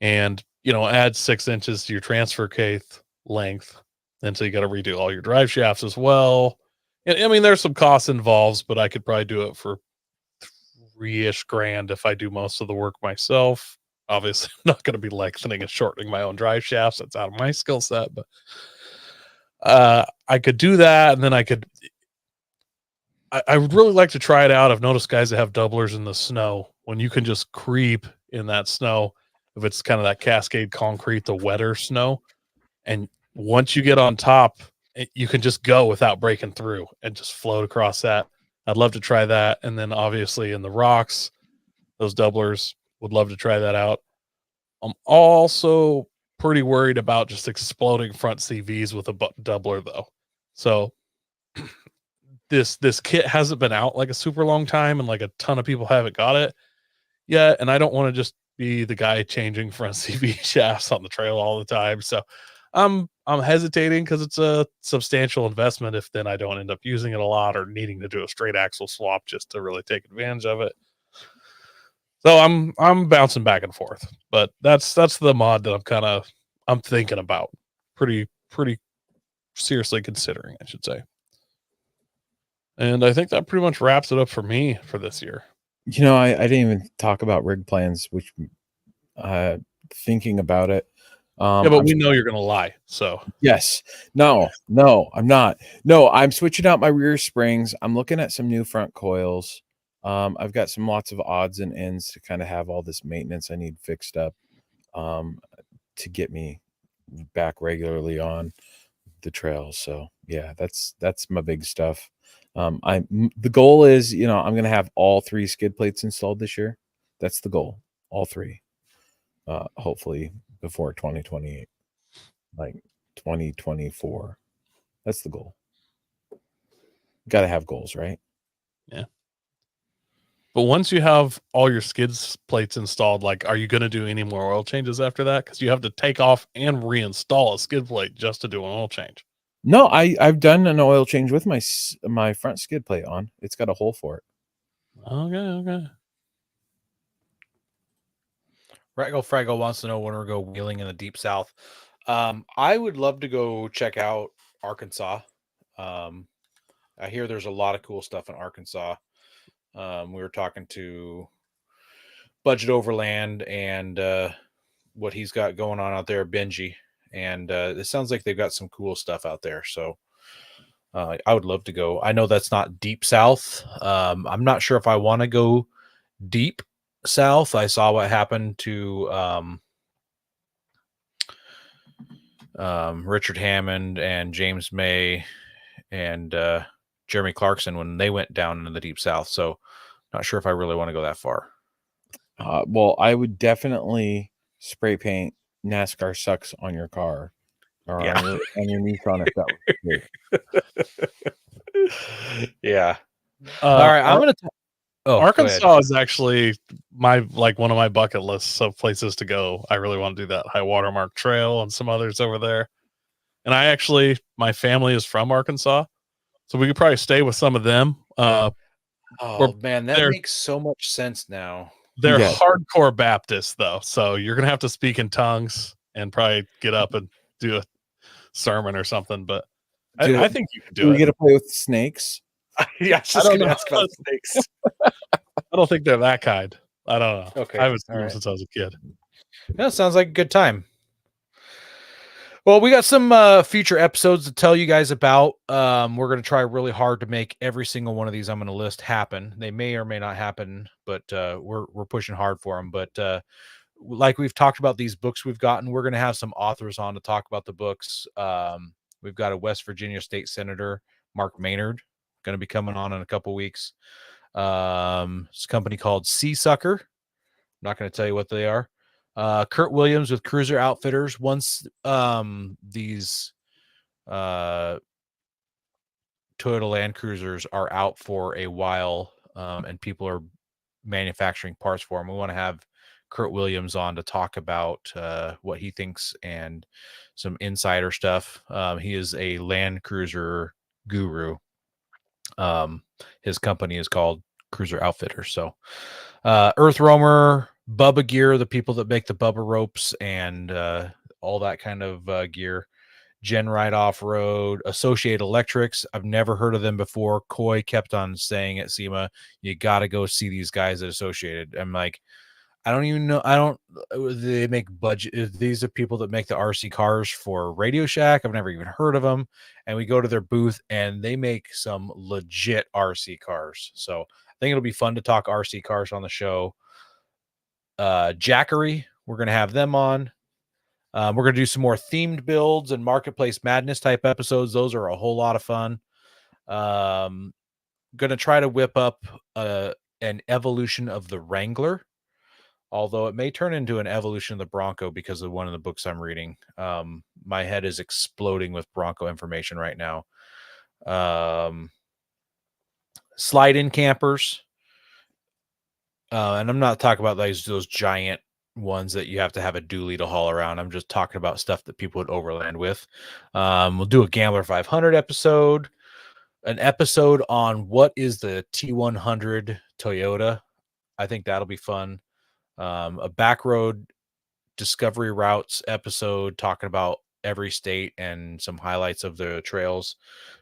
and add 6 inches to your transfer case length. And so you got to redo all your drive shafts as well. And I mean, there's some costs involved, but I could probably do it for 3-ish grand if I do most of the work myself. Obviously, I'm not going to be lengthening and shortening my own drive shafts. That's out of my skill set, but I could do that, and then I would really like to try it out. I've noticed guys that have doublers in the snow, when you can just creep in that snow, if it's kind of that cascade concrete, the wetter snow, and once you get on top, you can just go without breaking through and just float across that. I'd love to try that. And then obviously in the rocks, those doublers, would love to try that out. I'm also pretty worried about just exploding front CVs with a doubler though. So this kit hasn't been out like a super long time, and like a ton of people haven't got it yet. And I don't want to just be the guy changing front CV shafts on the trail all the time. So I'm hesitating because it's a substantial investment if then I don't end up using it a lot or needing to do a straight axle swap just to really take advantage of it. So I'm bouncing back and forth, but that's the mod that I'm thinking about pretty seriously considering, I should say. And I think that pretty much wraps it up for me for this year. You know, I didn't even talk about rig plans, which thinking about it. Yeah, but we know you're going to lie. So yes, no, I'm not. No, I'm switching out my rear springs. I'm looking at some new front coils. I've got lots of odds and ends to kind of have all this maintenance I need fixed up to get me back regularly on the trails. So yeah, that's my big stuff. The goal is, you know, I'm going to have all 3 skid plates installed this year. That's the goal. All 3. Hopefully before 2028, like 2024. That's the goal. Got to have goals, right? Yeah. But once you have all your skids plates installed, like, are you going to do any more oil changes after that? Because you have to take off and reinstall a skid plate just to do an oil change. No, I've done an oil change with my front skid plate on. It's got a hole for it. Okay. Raggle Fraggle wants to know when we're go wheeling in the deep south. I would love to go check out Arkansas. I hear there's a lot of cool stuff in Arkansas. We were talking to Budget Overland and what he's got going on out there, Benji. And it sounds like they've got some cool stuff out there. So I would love to go. I know that's not deep south. I'm not sure if I want to go deep south. I saw what happened to Richard Hammond and James May and Jeremy Clarkson when they went down into the deep south. So not sure if I really want to go that far. Well, I would definitely spray paint NASCAR sucks on your car or Yeah. on your Nissan if that was good. Yeah. All right. I'm going to. Arkansas is actually one of my bucket lists of places to go. I really want to do that High Watermark Trail and some others over there. And my family is from Arkansas, so we could probably stay with some of them. Man, that makes so much sense now. They're hardcore Baptists, though, so you're gonna have to speak in tongues and probably get up and do a sermon or something. But I think you can do it. We get to play with snakes. Yeah, I don't know. Ask about snakes. I don't think they're that kind. I don't know. Okay, I haven't seen them since I was a kid. That sounds like a good time. Well, we got some future episodes to tell you guys about. We're going to try really hard to make every single one of these I'm going to list happen. They may or may not happen, but we're pushing hard for them. But like we've talked about these books we've gotten, we're going to have some authors on to talk about the books. We've got a West Virginia State Senator, Mark Maynard, going to be coming on in a couple weeks. It's a company called Seasucker. I'm not going to tell you what they are. Kurt Williams with Cruiser Outfitters. Once these Toyota Land Cruisers are out for a while and people are manufacturing parts for them, we want to have Kurt Williams on to talk about what he thinks and some insider stuff. He is a Land Cruiser guru. His company is called Cruiser Outfitters. So Earth Roamer, Bubba Gear, the people that make the Bubba ropes and all that kind of gear. Gen Ride Off-Road, Associated Electrics. I've never heard of them before. Coy kept on saying at SEMA, you got to go see these guys at Associated. I'm like, I don't even know. They make budget. These are people that make the RC cars for Radio Shack. I've never even heard of them. And we go to their booth and they make some legit RC cars. So I think it'll be fun to talk RC cars on the show. Jackery, we're going to have them on. We're going to do some more themed builds and Marketplace Madness type episodes. Those are a whole lot of fun. Going to try to whip up an evolution of the Wrangler, although it may turn into an evolution of the Bronco because of one of the books I'm reading. My head is exploding with Bronco information right now. Slide-in campers. And I'm not talking about those giant ones that you have to have a dually to haul around. I'm just talking about stuff that people would overland with. We'll do a Gambler 500 episode, an episode on what is the T100 Toyota. I think that'll be fun. A backroad discovery routes episode talking about every state and some highlights of the trails.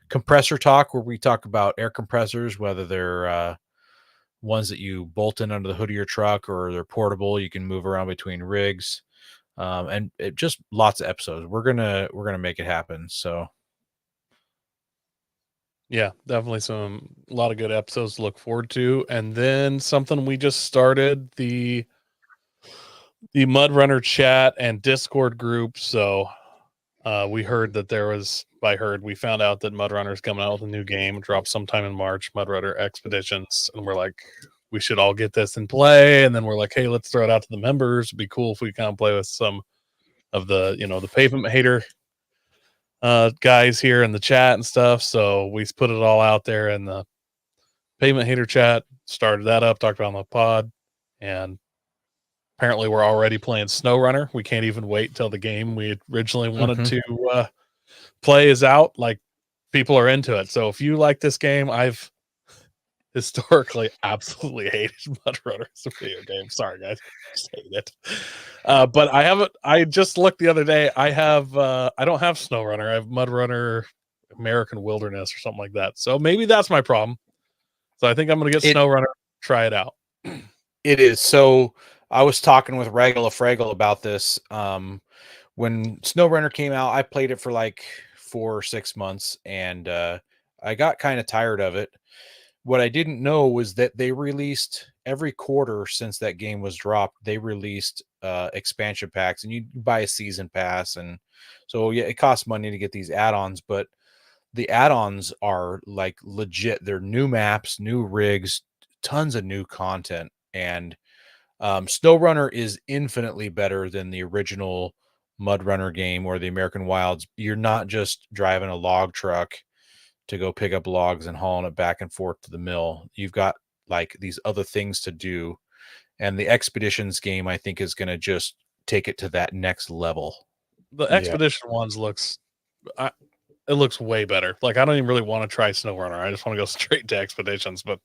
Compressor talk, where we talk about air compressors, whether they're ones that you bolt in under the hood of your truck or they're portable, you can move around between rigs. And it just lots of episodes. We're gonna make it happen. So yeah, definitely a lot of good episodes to look forward to. And then something we just started, the Mud Runner chat and Discord group. So we heard that we found out that Mud Runner's coming out with a new game, drops sometime in March, Mud Runner Expeditions. And we're like, we should all get this in play. And then we're like, hey, let's throw it out to the members. It'd be cool if we kind of play with some of the, the pavement hater guys here in the chat and stuff. So we put it all out there in the pavement hater chat, started that up, talked about it on the pod, and apparently we're already playing Snow Runner. We can't even wait till the game we originally wanted to play is out. Like, people are into it. So if you like this game, I've historically absolutely hated Mud Runner as a video game. Sorry, guys. I just hate it. But I just looked the other day. I don't have Snow Runner. I have Mud Runner American Wilderness or something like that. So maybe that's my problem. So I think I'm going to get Snow Runner, try it out. It is. So I was talking with Raggle Fraggle about this. When Snow Runner came out, I played it for like 4 or 6 months, and I got kind of tired of it. What I didn't know was that they released every quarter since that game was dropped. They released expansion packs, and you buy a season pass, and so yeah, it costs money to get these add-ons, but the add-ons are like legit. They're new maps, new rigs, tons of new content, and Snow Runner is infinitely better than the original Mud Runner game or the American Wilds. You're not just driving a log truck to go pick up logs and hauling it back and forth to the mill. You've got like these other things to do, and the Expeditions game, I think, is going to just take it to that next level. The Expedition ones it looks way better. Like, I don't even really want to try Snow Runner. I just want to go straight to Expeditions, but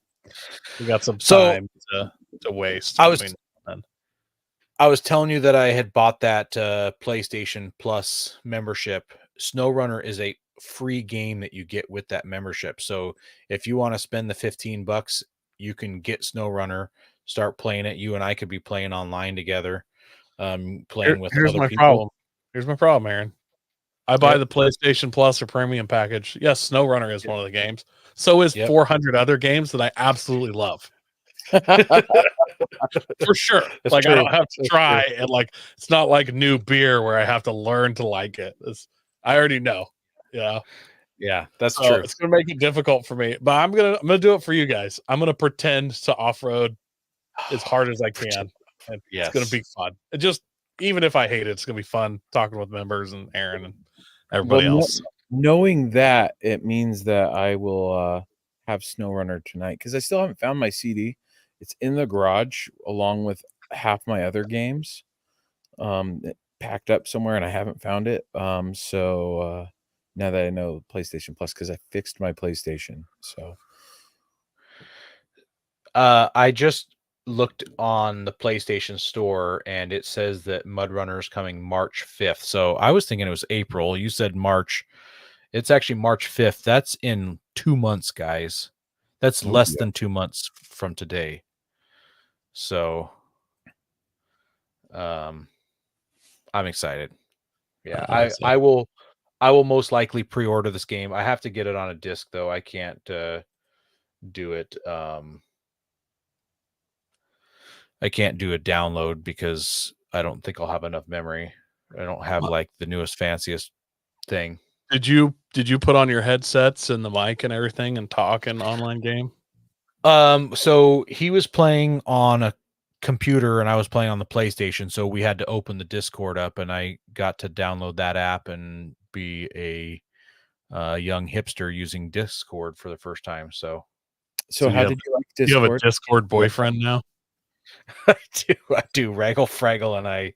we got some time to waste. I was telling you that I had bought that PlayStation Plus membership. Snow Runner is a free game that you get with that membership. So if you want to spend the $15, you can get Snow Runner, start playing it. You and I could be playing online together, playing with other people. Here's my problem, Aaron. I buy the PlayStation Plus or Premium package. Yes, Snow Runner is one of the games. So is 400 other games that I absolutely love. For sure. That's like true. I don't have to try and like it's not like new beer where I have to learn to like it. I already know. Yeah, that's so true. It's gonna make it difficult for me, but I'm gonna do it for you guys. I'm gonna pretend to off-road as hard as I can. And It's gonna be fun. Even if I hate it, it's gonna be fun talking with members and Aaron and everybody else. Knowing that, it means that I will have Snow Runner tonight, because I still haven't found my CD. It's in the garage along with half my other games, packed up somewhere, and I haven't found it. So now that I know PlayStation Plus, because I fixed my PlayStation, so I just looked on the PlayStation Store, and it says that Mud Runner is coming March 5th. So I was thinking it was April. You said March. It's actually March 5th. That's in 2 months, guys. That's Oh, less yeah. than 2 months from today. So I'm excited. Yeah, Honestly. I will most likely pre-order this game. I have to get it on a disc though. I can't do it. I can't do a download because I don't think I'll have enough memory. I don't have like the newest fanciest thing. Did you put on your headsets and the mic and everything and talk an online game? So he was playing on a computer and I was playing on the PlayStation, so we had to open the Discord up and I got to download that app and be a young hipster using Discord for the first time. So So how did you like You have a Discord? Discord boyfriend now? I do Raggle Fraggle and I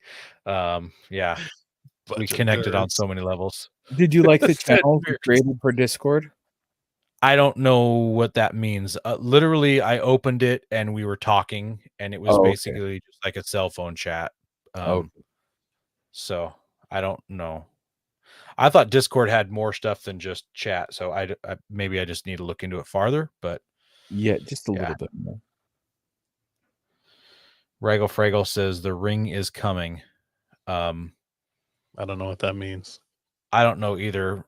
yeah, we Bunch of connected on nerds. so many levels. Did you like the Fed channel you nerds. created for Discord? I don't know what that means. Literally, I opened it and we were talking, and it was Oh, okay. basically just like a cell phone chat. Oh, So I don't know. I thought Discord had more stuff than just chat, so I maybe I just need to look into it farther. But yeah, just a Yeah. little bit more. Raggle Fraggle says the ring is coming. I don't know what that means. I don't know either.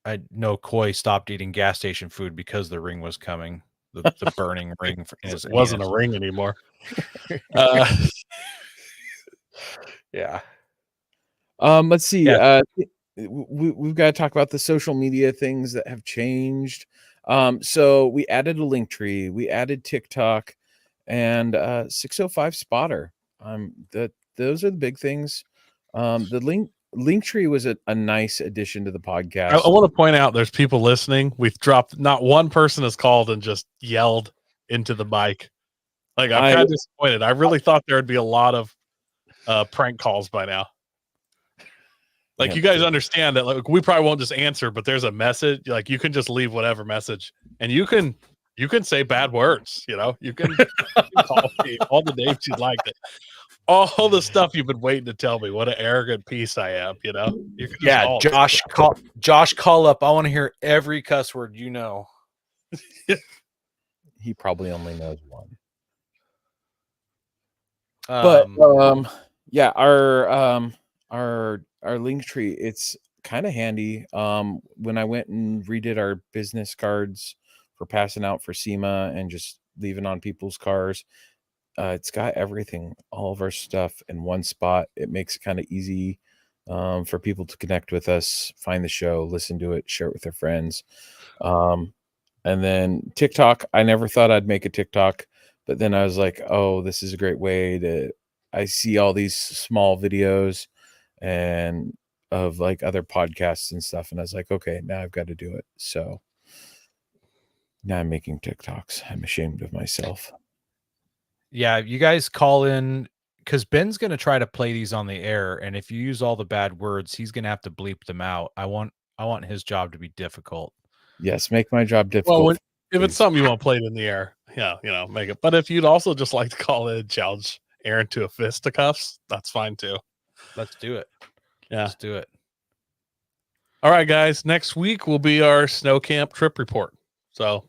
I know Koi stopped eating gas station food because the ring was coming. The burning ring in his It wasn't anus. a ring anymore. Yeah. Let's see. Yeah. We've got to talk about the social media things that have changed. So we added a link tree, we added TikTok, and 605 spotter. Those are the big things. The link tree was a nice addition to the podcast. I want to point out there's people listening. We've dropped, not one person has called and just yelled into the mic. Like, I'm kind of disappointed. I really thought there would be a lot of prank calls by now. Like, Yeah. you guys understand that, like, we probably won't just answer, but there's a message. Like, you can just leave whatever message, and you can say bad words. You know, you can call me all the names you'd like. All the stuff you've been waiting to tell me. What an arrogant piece I am. You know. You can just Yeah, call Josh, call up. I want to hear every cuss word you know. He probably only knows one. But Yeah, our link tree, it's kind of handy. When I went and redid our business cards for passing out for SEMA and just leaving on people's cars, it's got everything, all of our stuff in one spot. It makes it kind of easy for people to connect with us, find the show, listen to it, share it with their friends. And then TikTok, I never thought I'd make a TikTok, but then I was like, oh, this is a great way to, I see all these small videos and of like other podcasts and stuff. And I was like, okay, now I've got to do it. So now I'm making TikToks. I'm ashamed of myself. yeah, you guys call in because Ben's going to try to play these on the air. And if you use all the bad words, he's going to have to bleep them out. I want his job to be difficult. Yes, make my job difficult. Well, if it's something you want played in the air, yeah, make it. But if you'd also just like to call in, challenge Aaron to a fisticuffs, that's fine too. Let's do it. Yeah. Let's do it. All right, guys. Next week will be our snow camp trip report. So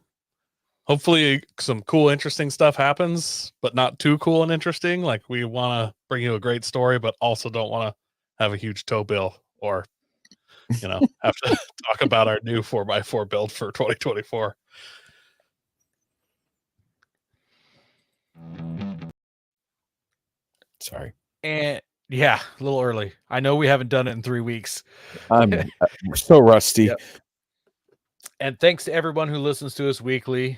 hopefully some cool, interesting stuff happens, but not too cool and interesting. Like, we want to bring you a great story, but also don't want to have a huge tow bill or, have to talk about our new 4x4 build for 2024. Sorry. And yeah, a little early. I know we haven't done it in 3 weeks. I'm so rusty. Yep. And thanks to everyone who listens to us weekly.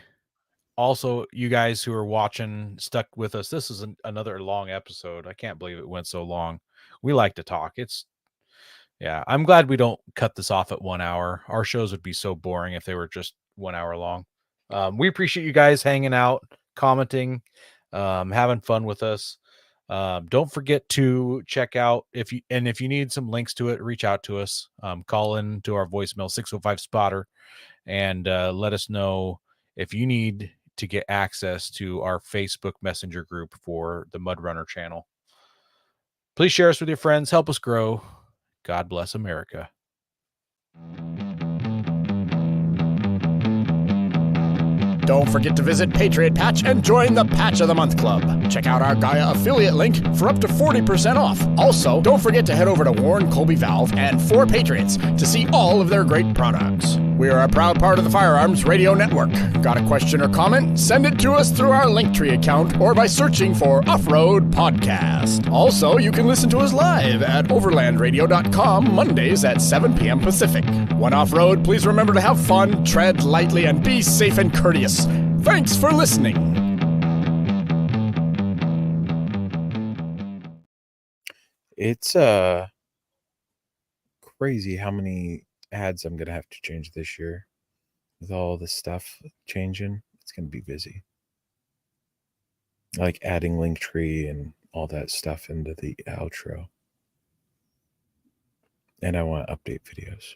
Also, you guys who are watching, stuck with us. This is another long episode. I can't believe it went so long. We like to talk. I'm glad we don't cut this off at 1 hour. Our shows would be so boring if they were just 1 hour long. We appreciate you guys hanging out, commenting, having fun with us. Don't forget to check out if you need some links to it, reach out to us. Call in to our voicemail 605 spotter and let us know if you need to get access to our Facebook Messenger group for the Mud Runner channel. Please share us with your friends. Help us grow. God bless America. Don't forget to visit Patriot Patch and join the Patch of the Month Club. Check out our Gaia affiliate link for up to 40% off. Also, don't forget to head over to Warren Colby Valve and 4 Patriots to see all of their great products. We are a proud part of the Firearms Radio Network. Got a question or comment? Send it to us through our Linktree account or by searching for Off-Road Podcast. Also, you can listen to us live at overlandradio.com Mondays at 7 p.m. Pacific. When off-road, please remember to have fun, tread lightly, and be safe and courteous. Thanks for listening. It's crazy how many ads I'm gonna have to change this year. With all the stuff changing, it's gonna be busy. Like adding Linktree and all that stuff into the outro. And I want to update videos.